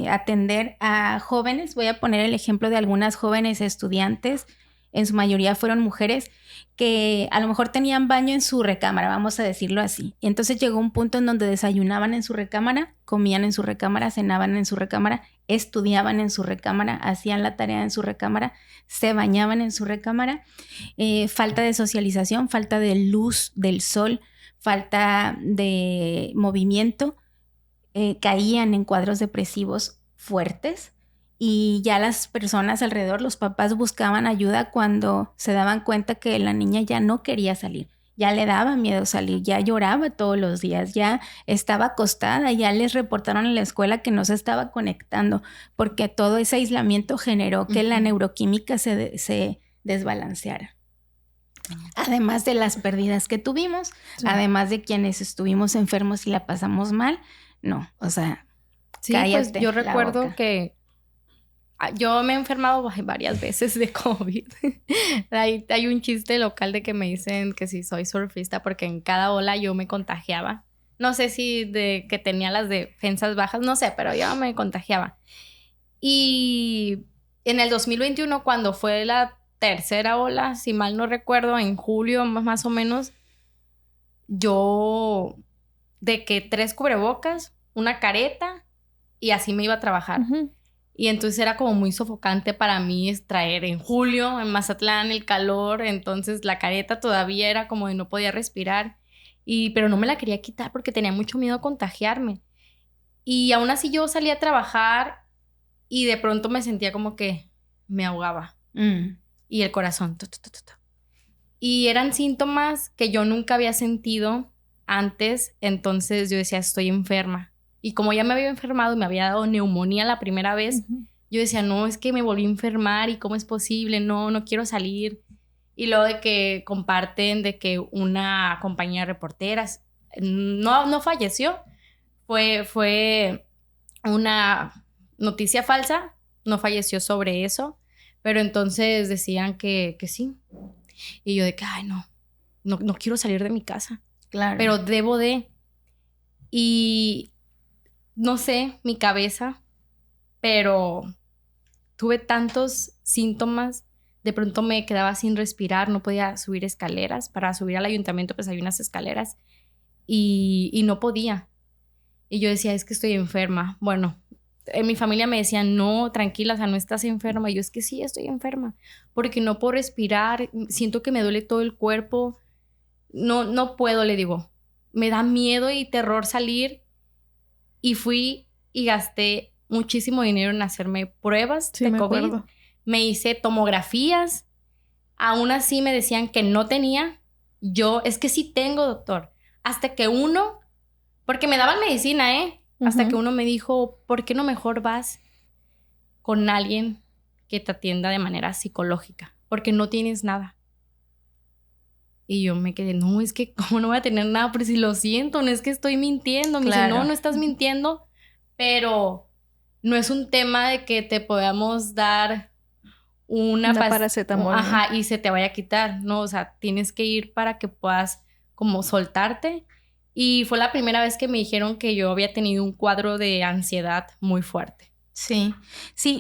atender a jóvenes. Voy a poner el ejemplo de algunas jóvenes estudiantes, en su mayoría fueron mujeres, que a lo mejor tenían baño en su recámara, vamos a decirlo así. Y entonces llegó un punto en donde desayunaban en su recámara, comían en su recámara, cenaban en su recámara, estudiaban en su recámara, hacían la tarea en su recámara, se bañaban en su recámara. Falta de socialización, falta de luz del sol, falta de movimiento. Caían en cuadros depresivos fuertes. Y ya las personas alrededor, los papás buscaban ayuda cuando se daban cuenta que la niña ya no quería salir, ya le daba miedo salir, ya lloraba todos los días, ya estaba acostada, ya les reportaron en la escuela que no se estaba conectando, porque todo ese aislamiento generó que la neuroquímica se desbalanceara. Además de las pérdidas que tuvimos, además de quienes estuvimos enfermos y la pasamos mal, no, o sea, sí, cállate, pues yo recuerdo que yo me he enfermado varias veces de COVID. Hay un chiste local de que me dicen que si soy surfista porque en cada ola yo me contagiaba. No sé si de que tenía las defensas bajas, no sé, pero yo me contagiaba. Y en el 2021, cuando fue la tercera ola, si mal no recuerdo, en julio más o menos, yo de que 3 cubrebocas, una careta y así me iba a trabajar. Ujú. Y entonces era como muy sofocante para mí extraer en julio, en Mazatlán, el calor. Entonces la careta todavía era como de no podía respirar. Pero no me la quería quitar porque tenía mucho miedo a contagiarme. Y aún así yo salía a trabajar y de pronto me sentía como que me ahogaba. Y el corazón. Y eran síntomas que yo nunca había sentido antes. Entonces yo decía, estoy enferma. Y como ya me había enfermado y me había dado neumonía la primera vez, yo decía, no, es que me volví a enfermar y cómo es posible, no quiero salir. Y luego de que comparten de que una compañía de reporteras no falleció, fue una noticia falsa, no falleció sobre eso, pero entonces decían que sí. Y yo de que, ay, no quiero salir de mi casa. Claro. Pero debo de. Y no sé, mi cabeza, pero tuve tantos síntomas. De pronto me quedaba sin respirar, no podía subir escaleras. Para subir al ayuntamiento pues hay unas escaleras y no podía. Y yo decía, es que estoy enferma. Bueno, en mi familia me decían, no, tranquila, o sea, no estás enferma. Y yo, es que sí, estoy enferma, porque no puedo respirar, siento que me duele todo el cuerpo. No puedo, le digo. Me da miedo y terror salir. Y fui y gasté muchísimo dinero en hacerme pruebas de COVID. Acuerdo. Me hice tomografías. Aún así me decían que no tenía. Yo, es que sí tengo, doctor. Hasta que uno, porque me daban medicina, hasta que uno me dijo, ¿por qué no mejor vas con alguien que te atienda de manera psicológica? Porque no tienes nada. Y yo me quedé, no, es que ¿cómo no voy a tener nada? Pero si lo siento, no es que estoy mintiendo. Me dice, no estás mintiendo, pero no es un tema de que te podamos dar una paracetamol. Ajá, y se te vaya a quitar, ¿no? O sea, tienes que ir para que puedas como soltarte. Y fue la primera vez que me dijeron que yo había tenido un cuadro de ansiedad muy fuerte. Sí,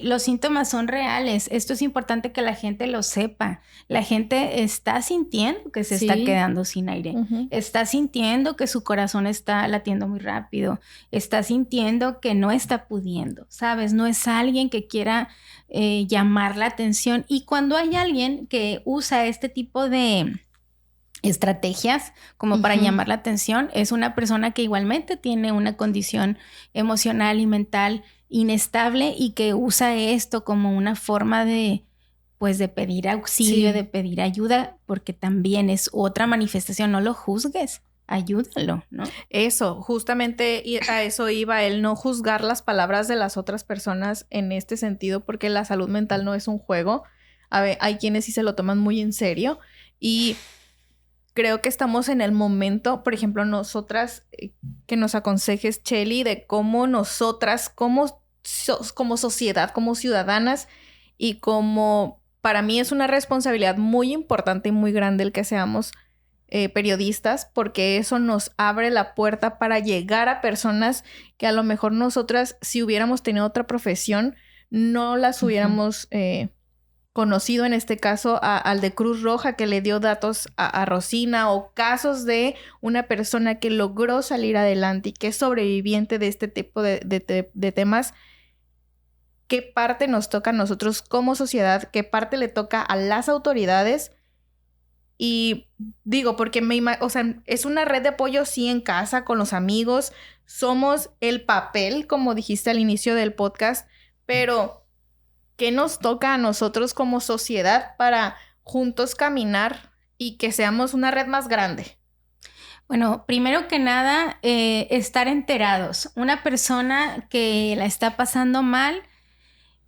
los síntomas son reales. Esto es importante que la gente lo sepa. La gente está sintiendo que se está quedando sin aire. Está sintiendo que su corazón está latiendo muy rápido. Está sintiendo que no está pudiendo, ¿sabes? No es alguien que quiera llamar la atención. Y cuando hay alguien que usa este tipo de estrategias como para llamar la atención, es una persona que igualmente tiene una condición emocional y mental inestable y que usa esto como una forma de pedir auxilio, de pedir ayuda, porque también es otra manifestación. No lo juzgues, ayúdalo, ¿no? Eso, justamente a eso iba, el no juzgar las palabras de las otras personas en este sentido, porque la salud mental no es un juego. A ver, hay quienes sí se lo toman muy en serio y creo que estamos en el momento, por ejemplo, nosotras, que nos aconsejes, Chely, de cómo nosotras, como sociedad, como ciudadanas y como, para mí es una responsabilidad muy importante y muy grande el que seamos periodistas, porque eso nos abre la puerta para llegar a personas que a lo mejor nosotras, si hubiéramos tenido otra profesión, no las hubiéramos conocido, en este caso al de Cruz Roja, que le dio datos a Rosina, o casos de una persona que logró salir adelante y que es sobreviviente de este tipo de temas. ¿Qué parte nos toca a nosotros como sociedad? ¿Qué parte le toca a las autoridades? Y digo, porque o sea, es una red de apoyo, sí, en casa, con los amigos. Somos el papel, como dijiste al inicio del podcast, pero ¿qué nos toca a nosotros como sociedad para juntos caminar y que seamos una red más grande? Bueno, primero que nada, estar enterados. Una persona que la está pasando mal,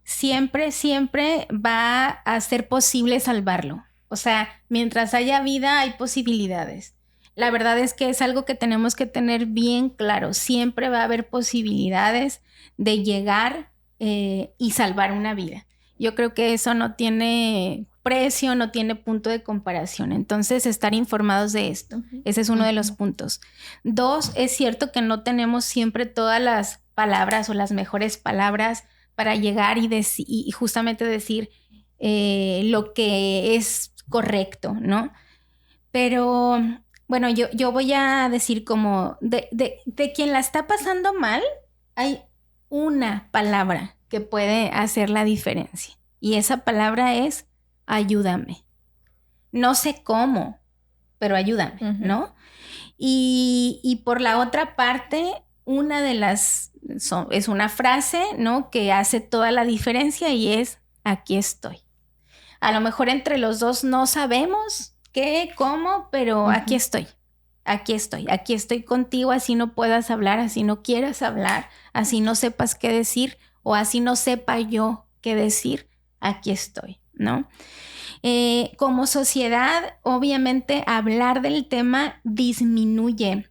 siempre va a ser posible salvarlo. O sea, mientras haya vida, hay posibilidades. La verdad es que es algo que tenemos que tener bien claro. Siempre va a haber posibilidades de llegar y salvar una vida. Yo creo que eso no tiene precio, no tiene punto de comparación. Entonces, estar informados de esto. Ese es uno de los puntos. 2, es cierto que no tenemos siempre todas las palabras o las mejores palabras para llegar y justamente decir lo que es correcto, ¿no? Pero Bueno, yo voy a decir como de quien la está pasando mal, hay una palabra que puede hacer la diferencia. Y esa palabra es ayúdame. No sé cómo, pero ayúdame, ¿no? Y por la otra parte, una de las es una frase, ¿no? Que hace toda la diferencia y es aquí estoy. A lo mejor entre los dos no sabemos qué, cómo, pero aquí estoy. Aquí estoy contigo, así no puedas hablar, así no quieras hablar, así no sepas qué decir o así no sepa yo qué decir, aquí estoy, ¿no? Como sociedad, obviamente, hablar del tema disminuye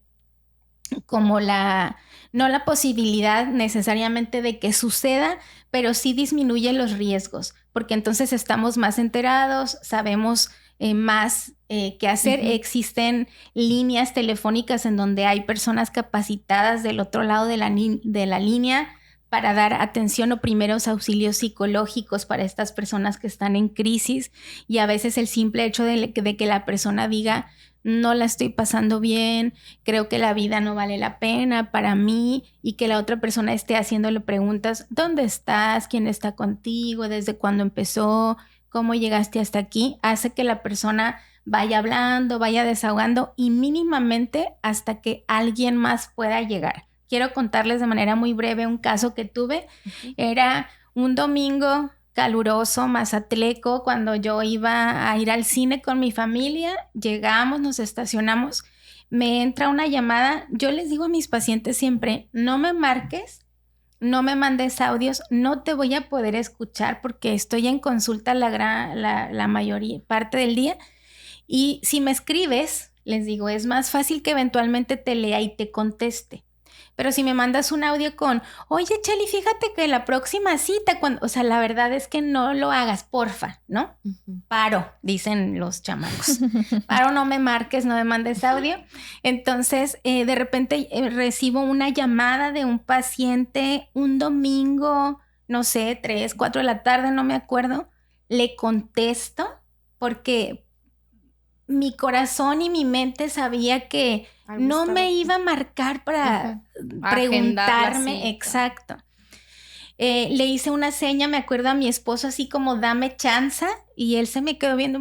como no la posibilidad necesariamente de que suceda, pero sí disminuye los riesgos, porque entonces estamos más enterados, sabemos más qué hacer. Existen líneas telefónicas en donde hay personas capacitadas del otro lado de la línea para dar atención o primeros auxilios psicológicos para estas personas que están en crisis, y a veces el simple hecho de que la persona diga no la estoy pasando bien, creo que la vida no vale la pena para mí, y que la otra persona esté haciéndole preguntas, ¿dónde estás? ¿Quién está contigo? ¿Desde cuándo empezó? ¿Cómo llegaste hasta aquí? Hace que la persona vaya hablando, vaya desahogando y mínimamente hasta que alguien más pueda llegar. Quiero contarles de manera muy breve un caso que tuve. Era un domingo caluroso, mazatleco, cuando yo iba a ir al cine con mi familia. Llegamos, nos estacionamos, me entra una llamada. Yo les digo a mis pacientes siempre, no me marques, no me mandes audios, no te voy a poder escuchar porque estoy en consulta la mayoría, parte del día. Y si me escribes, les digo, es más fácil que eventualmente te lea y te conteste. Pero si me mandas un audio con, oye, Cheli, fíjate que la próxima cita, o sea, la verdad es que no lo hagas, porfa, ¿no? Paro, dicen los chamacos. Paro, no me marques, no me mandes audio. Entonces, de repente recibo una llamada de un paciente un domingo, no sé, 3, 4 de la tarde, no me acuerdo. Le contesto porque mi corazón y mi mente sabía que no me iba a marcar para preguntarme. Exacto. Le hice una seña, me acuerdo, a mi esposo así como dame chance, y él se me quedó viendo.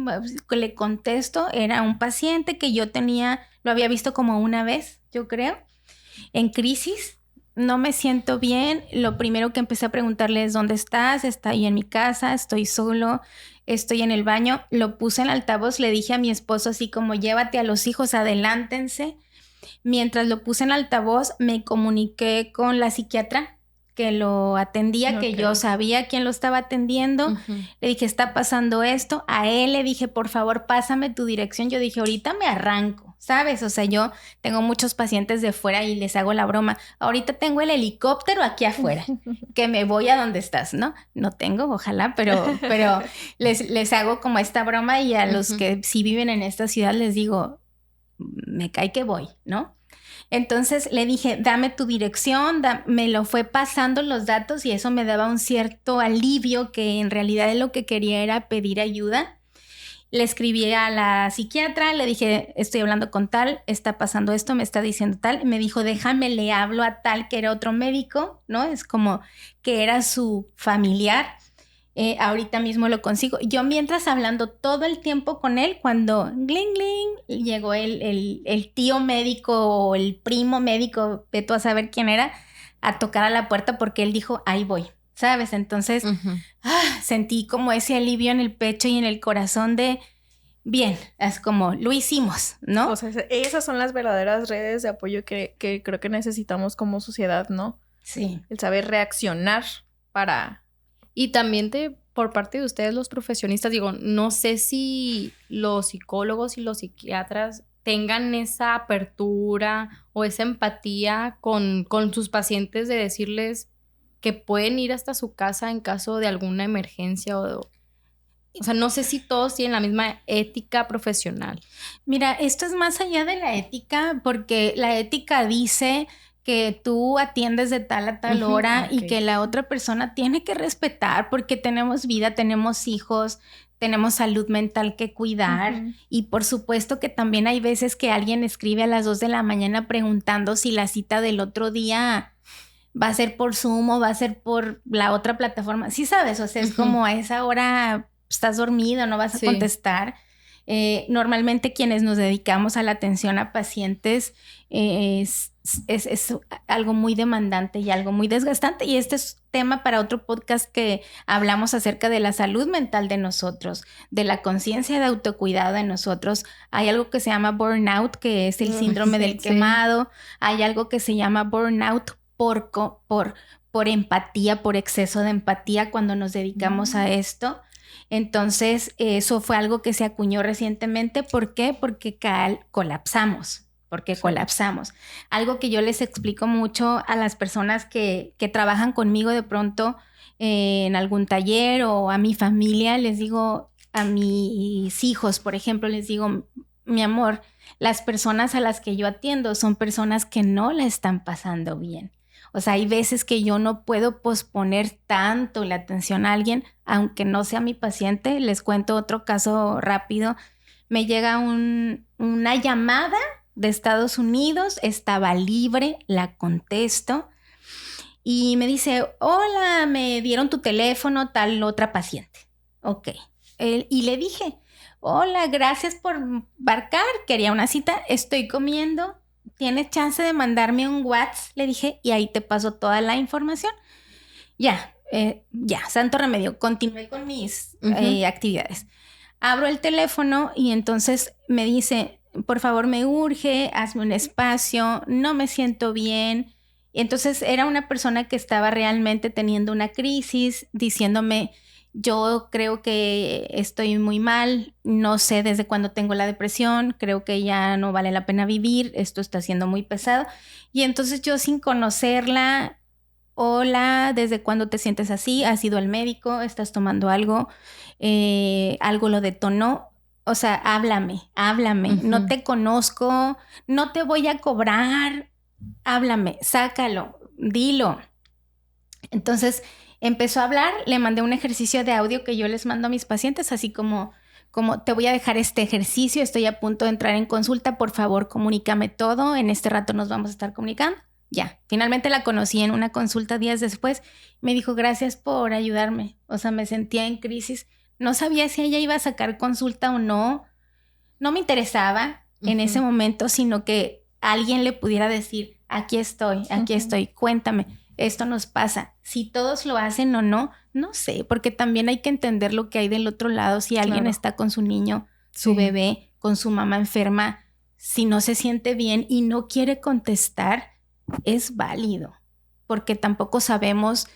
Le contesto, era un paciente que yo lo había visto como una vez, yo creo, en crisis. No me siento bien. Lo primero que empecé a preguntarle es ¿dónde estás? Estoy en mi casa, estoy solo, estoy en el baño. Lo puse en altavoz, le dije a mi esposo así como llévate a los hijos, adelántense. Mientras lo puse en altavoz, me comuniqué con la psiquiatra que lo atendía, que yo sabía quién lo estaba atendiendo. Le dije, está pasando esto. A él le dije, por favor, pásame tu dirección. Yo dije, ahorita me arranco, ¿sabes? O sea, yo tengo muchos pacientes de fuera y les hago la broma. Ahorita tengo el helicóptero aquí afuera, que me voy a donde estás, ¿no? No tengo, ojalá, pero les hago como esta broma, y a los que sí viven en esta ciudad les digo, me cae que voy, ¿no? Entonces le dije, dame tu dirección, me lo fue pasando los datos, y eso me daba un cierto alivio, que en realidad lo que quería era pedir ayuda. Le escribí a la psiquiatra, le dije, estoy hablando con tal, está pasando esto, me está diciendo tal. Me dijo, déjame, le hablo a tal, que era otro médico, ¿no? Es como que era su familiar. Ahorita mismo lo consigo. Yo mientras hablando todo el tiempo con él, cuando gling, gling, llegó el tío médico o el primo médico, ve tú a saber quién era, a tocar a la puerta porque él dijo, ahí voy, ¿sabes? Entonces sentí como ese alivio en el pecho y en el corazón de, bien, es como, lo hicimos, ¿no? O sea, esas son las verdaderas redes de apoyo que creo que necesitamos como sociedad, ¿no? Sí. El saber reaccionar para... Y también por parte de ustedes, los profesionistas, digo, no sé si los psicólogos y los psiquiatras tengan esa apertura o esa empatía con sus pacientes de decirles que pueden ir hasta su casa en caso de alguna emergencia o sea, no sé si todos tienen la misma ética profesional. Mira, esto es más allá de la ética, porque la ética dice que tú atiendes de tal a tal hora y que la otra persona tiene que respetar, porque tenemos vida, tenemos hijos, tenemos salud mental que cuidar y por supuesto que también hay veces que alguien escribe a las 2 de la mañana preguntando si la cita del otro día va a ser por Zoom o va a ser por la otra plataforma. Sí sabes, o sea, es como a esa hora estás dormido, no vas a contestar. Normalmente quienes nos dedicamos a la atención a pacientes es algo muy demandante y algo muy desgastante, y este es tema para otro podcast que hablamos acerca de la salud mental de nosotros, de la conciencia de autocuidado de nosotros. Hay algo que se llama burnout, que es el síndrome del quemado. Hay algo que se llama burnout por empatía, por exceso de empatía cuando nos dedicamos a esto. Entonces, eso fue algo que se acuñó recientemente. ¿Por qué? Porque colapsamos. Colapsamos. Algo que yo les explico mucho a las personas que trabajan conmigo de pronto en algún taller, o a mi familia, les digo, a mis hijos, por ejemplo, les digo, mi amor, las personas a las que yo atiendo son personas que no la están pasando bien. O sea, hay veces que yo no puedo posponer tanto la atención a alguien, aunque no sea mi paciente. Les cuento otro caso rápido. Me llega una llamada de Estados Unidos, estaba libre, la contesto y me dice, hola, me dieron tu teléfono, tal otra paciente. Ok. Y le dije, hola, gracias por marcar, quería una cita, estoy comiendo. ¿Tienes chance de mandarme un WhatsApp? Le dije, y ahí te paso toda la información. Ya, santo remedio. Continué con mis actividades. Abro el teléfono y entonces me dice, por favor, me urge, hazme un espacio, no me siento bien. Y entonces era una persona que estaba realmente teniendo una crisis, diciéndome, yo creo que estoy muy mal, no sé desde cuándo tengo la depresión, creo que ya no vale la pena vivir, esto está siendo muy pesado. Y entonces yo, sin conocerla, hola, ¿desde cuándo te sientes así? ¿Has ido al médico? ¿Estás tomando algo? ¿Algo lo detonó? O sea, háblame, no te conozco, no te voy a cobrar, háblame, sácalo, dilo. Entonces empezó a hablar, le mandé un ejercicio de audio que yo les mando a mis pacientes, así como te voy a dejar este ejercicio, estoy a punto de entrar en consulta, por favor comunícame todo, en este rato nos vamos a estar comunicando. Ya, finalmente la conocí en una consulta días después, me dijo, gracias por ayudarme, o sea, me sentía en crisis, no sabía si ella iba a sacar consulta o no, no me interesaba en ese momento, sino que alguien le pudiera decir, aquí estoy, cuéntame. Esto nos pasa. Si todos lo hacen o no, no sé, porque también hay que entender lo que hay del otro lado. Si alguien está con su niño, su bebé, con su mamá enferma, si no se siente bien y no quiere contestar, es válido, porque tampoco sabemos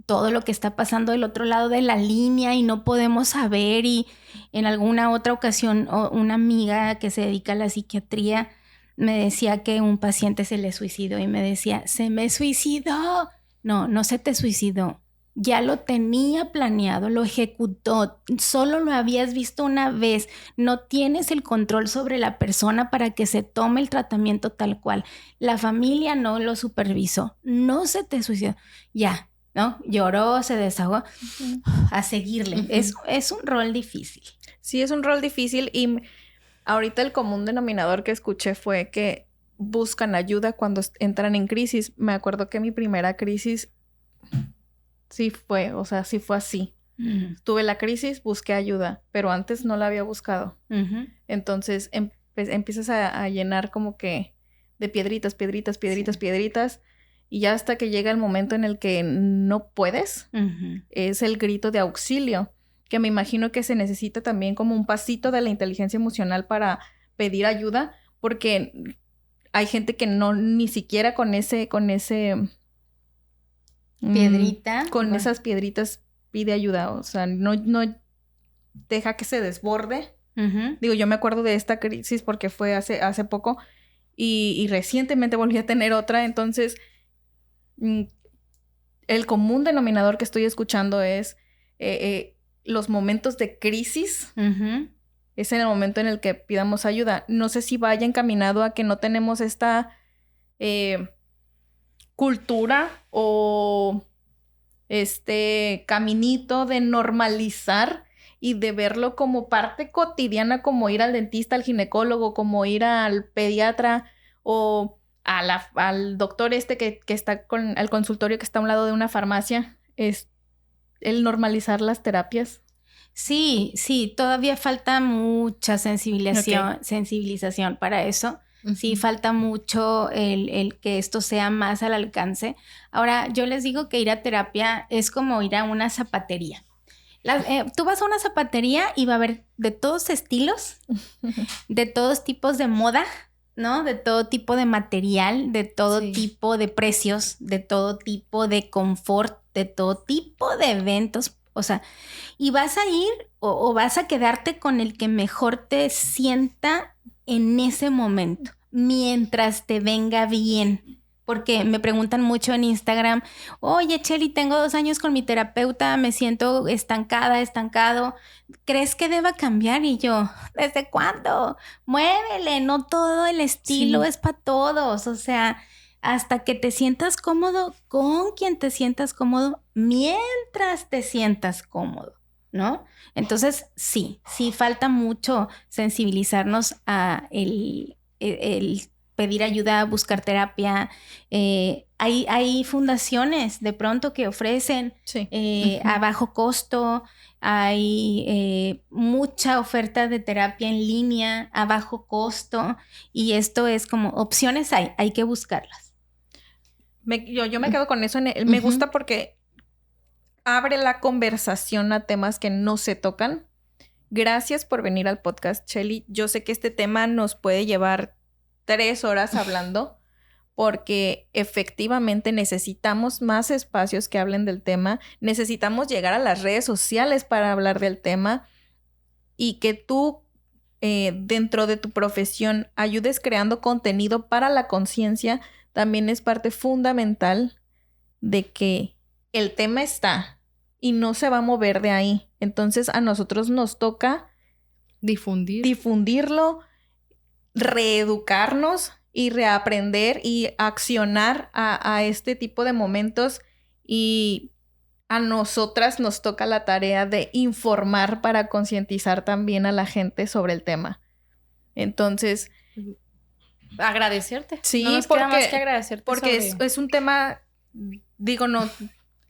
todo lo que está pasando del otro lado de la línea y no podemos saber. Y en alguna otra ocasión, una amiga que se dedica a la psiquiatría me decía que un paciente se le suicidó y me decía, se me suicidó. No se te suicidó. Ya lo tenía planeado, lo ejecutó, solo lo habías visto una vez. No tienes el control sobre la persona para que se tome el tratamiento tal cual. La familia no lo supervisó. No se te suicidó. Ya, ¿no? Lloró, se desahogó. A seguirle. Es un rol difícil. Sí, es un rol difícil y ahorita el común denominador que escuché fue que buscan ayuda cuando entran en crisis. Me acuerdo que mi primera crisis sí fue así. Tuve la crisis, busqué ayuda, pero antes no la había buscado. Entonces empiezas a llenar como que de piedritas, y ya hasta que llega el momento en el que no puedes, es el grito de auxilio, que me imagino que se necesita también como un pasito de la inteligencia emocional para pedir ayuda, porque hay gente que no, ni siquiera con ese piedrita, con esas piedritas pide ayuda, o sea, no deja que se desborde. Digo, yo me acuerdo de esta crisis porque fue hace poco y recientemente volví a tener otra, entonces el común denominador que estoy escuchando es los momentos de crisis. Es en el momento en el que pidamos ayuda. No sé si vaya encaminado a que no tenemos esta cultura o este caminito de normalizar y de verlo como parte cotidiana, como ir al dentista, al ginecólogo, como ir al pediatra o al doctor que está al consultorio que está a un lado de una farmacia, es el normalizar las terapias. Sí, todavía falta mucha sensibilización para eso. Sí, falta mucho el que esto sea más al alcance. Ahora, yo les digo que ir a terapia es como ir a una zapatería. Tú vas a una zapatería y va a haber de todos estilos, de todos tipos de moda, ¿no? De todo tipo de material, de todo tipo de precios, de todo tipo de confort, de todo tipo de eventos. O sea, y vas a ir o vas a quedarte con el que mejor te sienta en ese momento, mientras te venga bien. Porque me preguntan mucho en Instagram, oye, Chely, tengo 2 años con mi terapeuta, me siento estancado. ¿Crees que deba cambiar? Y yo, ¿desde cuándo? Muévele, no todo el estilo es para todos. O sea, hasta que te sientas cómodo con quien te sientas cómodo, mientras te sientas cómodo, ¿no? Entonces, sí falta mucho sensibilizarnos a el pedir ayuda, buscar terapia. Hay fundaciones de pronto que ofrecen a bajo costo. Hay mucha oferta de terapia en línea a bajo costo y esto es como opciones hay que buscarlas. Yo me quedo con eso. Me gusta porque abre la conversación a temas que no se tocan. Gracias por venir al podcast, Chely. Yo sé que este tema nos puede llevar 3 horas hablando porque efectivamente necesitamos más espacios que hablen del tema. Necesitamos llegar a las redes sociales para hablar del tema y que tú dentro de tu profesión ayudes creando contenido para la conciencia también es parte fundamental de que el tema está y no se va a mover de ahí. Entonces a nosotros nos toca difundirlo, reeducarnos y reaprender y accionar a este tipo de momentos, y a nosotras nos toca la tarea de informar para concientizar también a la gente sobre el tema. Entonces, agradecerte. Sí, no nos queda más que agradecerte porque es un tema,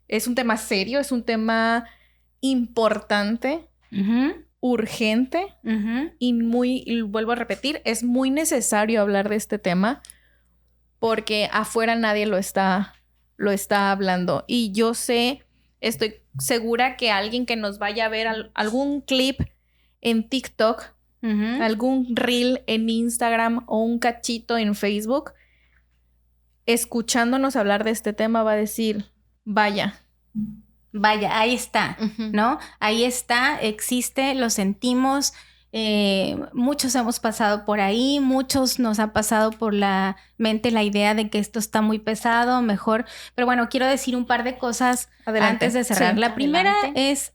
es un tema serio, es un tema importante, urgente y vuelvo a repetir, es muy necesario hablar de este tema porque afuera nadie lo está hablando. Y yo estoy segura que alguien que nos vaya a ver algún clip en TikTok, algún reel en Instagram o un cachito en Facebook, escuchándonos hablar de este tema va a decir, vaya, ahí está, ¿no? Ahí está, existe, lo sentimos. Muchos hemos pasado por ahí, muchos nos ha pasado por la mente la idea de que esto está muy pesado, mejor. Pero bueno, quiero decir un par de cosas antes de cerrar. Sí, la primera es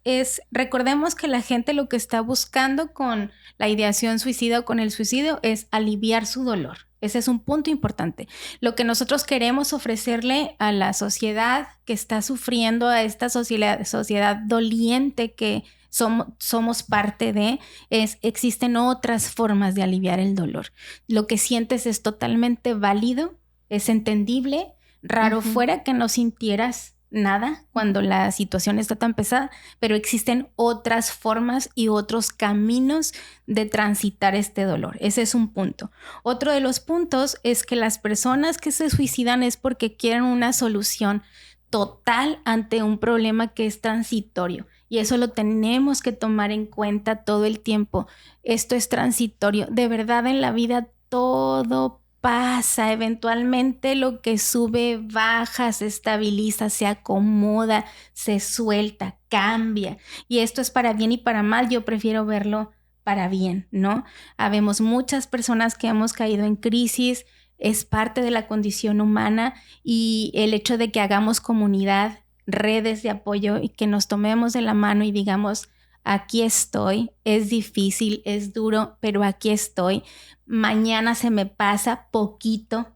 recordemos que la gente lo que está buscando con la ideación suicida o con el suicidio es aliviar su dolor. Ese es un punto importante. Lo que nosotros queremos ofrecerle a la sociedad que está sufriendo, a esta sociedad doliente que somos parte de, existen otras formas de aliviar el dolor. Lo que sientes es totalmente válido, es entendible. Raro fuera que no sintieras nada cuando la situación está tan pesada, pero existen otras formas y otros caminos de transitar este dolor. Ese es un punto. Otro de los puntos es que las personas que se suicidan es porque quieren una solución total ante un problema que es transitorio. Y eso lo tenemos que tomar en cuenta todo el tiempo. Esto es transitorio. De verdad, en la vida todo pasa. Eventualmente lo que sube, baja, se estabiliza, se acomoda, se suelta, cambia. Y esto es para bien y para mal. Yo prefiero verlo para bien, ¿no? Habemos muchas personas que hemos caído en crisis. Es parte de la condición humana y el hecho de que hagamos comunidad, redes de apoyo y que nos tomemos de la mano y digamos, aquí estoy, es difícil, es duro, pero aquí estoy. Mañana se me pasa poquito,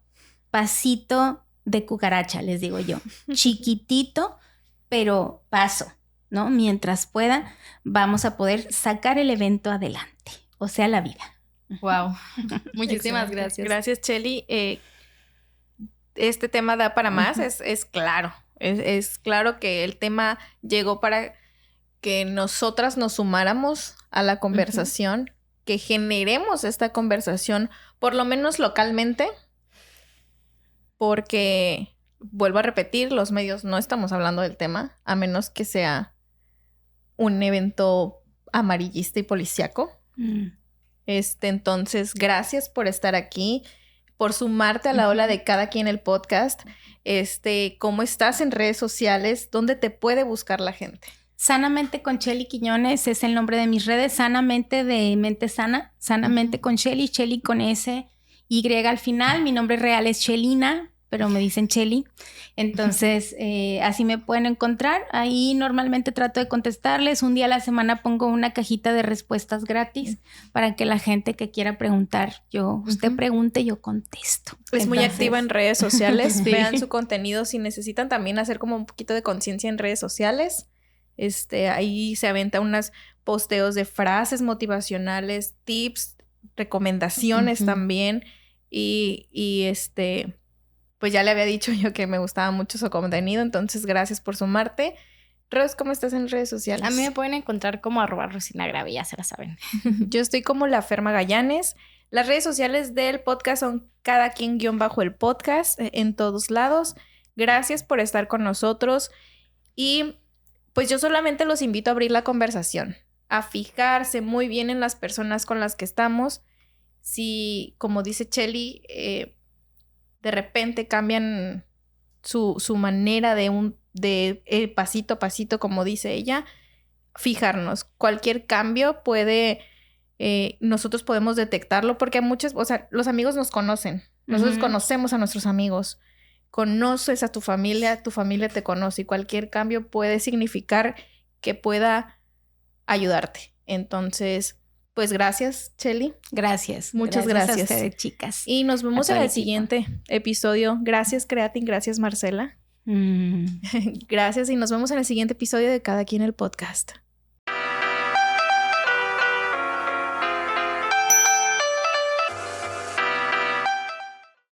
pasito de cucaracha, les digo yo. Chiquitito, pero paso. ¿no? Mientras pueda, vamos a poder sacar el evento adelante, o sea, la vida. Wow. Muchísimas gracias. Gracias, Chely. Este tema da para más, es claro. Es claro que el tema llegó para que nosotras nos sumáramos a la conversación, que generemos esta conversación, por lo menos localmente, porque, vuelvo a repetir, los medios no estamos hablando del tema, a menos que sea un evento amarillista y policíaco. Entonces, gracias por estar aquí, por sumarte a la ola de Cada Quien el podcast. ¿Cómo estás en redes sociales? ¿Dónde te puede buscar la gente? Sanamente con Chely Quiñones es el nombre de mis redes. Sanamente de mente sana. Sanamente con Chely. Chely con S, Y al final. Mi nombre real es Chelina, pero me dicen Chely. Entonces, así me pueden encontrar. Ahí normalmente trato de contestarles. Un día a la semana pongo una cajita de respuestas gratis para que la gente que quiera preguntar, usted pregunte, yo contesto. Es muy activa en redes sociales. Sí. Vean su contenido si necesitan también hacer como un poquito de conciencia en redes sociales. Ahí se aventa unos posteos de frases motivacionales, tips, recomendaciones también. Y pues ya le había dicho yo que me gustaba mucho su contenido, entonces gracias por sumarte. Ros, ¿cómo estás en redes sociales? A mí me pueden encontrar como @Rosina ya se la saben. Yo estoy como La Fer Magallanes. Las redes sociales del podcast son Cada Quien _el podcast en todos lados. Gracias por estar con nosotros. Y pues yo solamente los invito a abrir la conversación, a fijarse muy bien en las personas con las que estamos. Si, como dice Chely, de repente cambian su manera de pasito a pasito, como dice ella, fijarnos. Cualquier cambio puede, nosotros podemos detectarlo porque los amigos nos conocen. Nosotros conocemos a nuestros amigos. Conoces a tu familia te conoce y cualquier cambio puede significar que pueda ayudarte. Entonces, pues gracias, Chely. Gracias. Muchas gracias. A ustedes, chicas. Y nos vemos en el siguiente episodio. Gracias, Creatin. Gracias, Marcela. Gracias y nos vemos en el siguiente episodio de Cada Quien el podcast.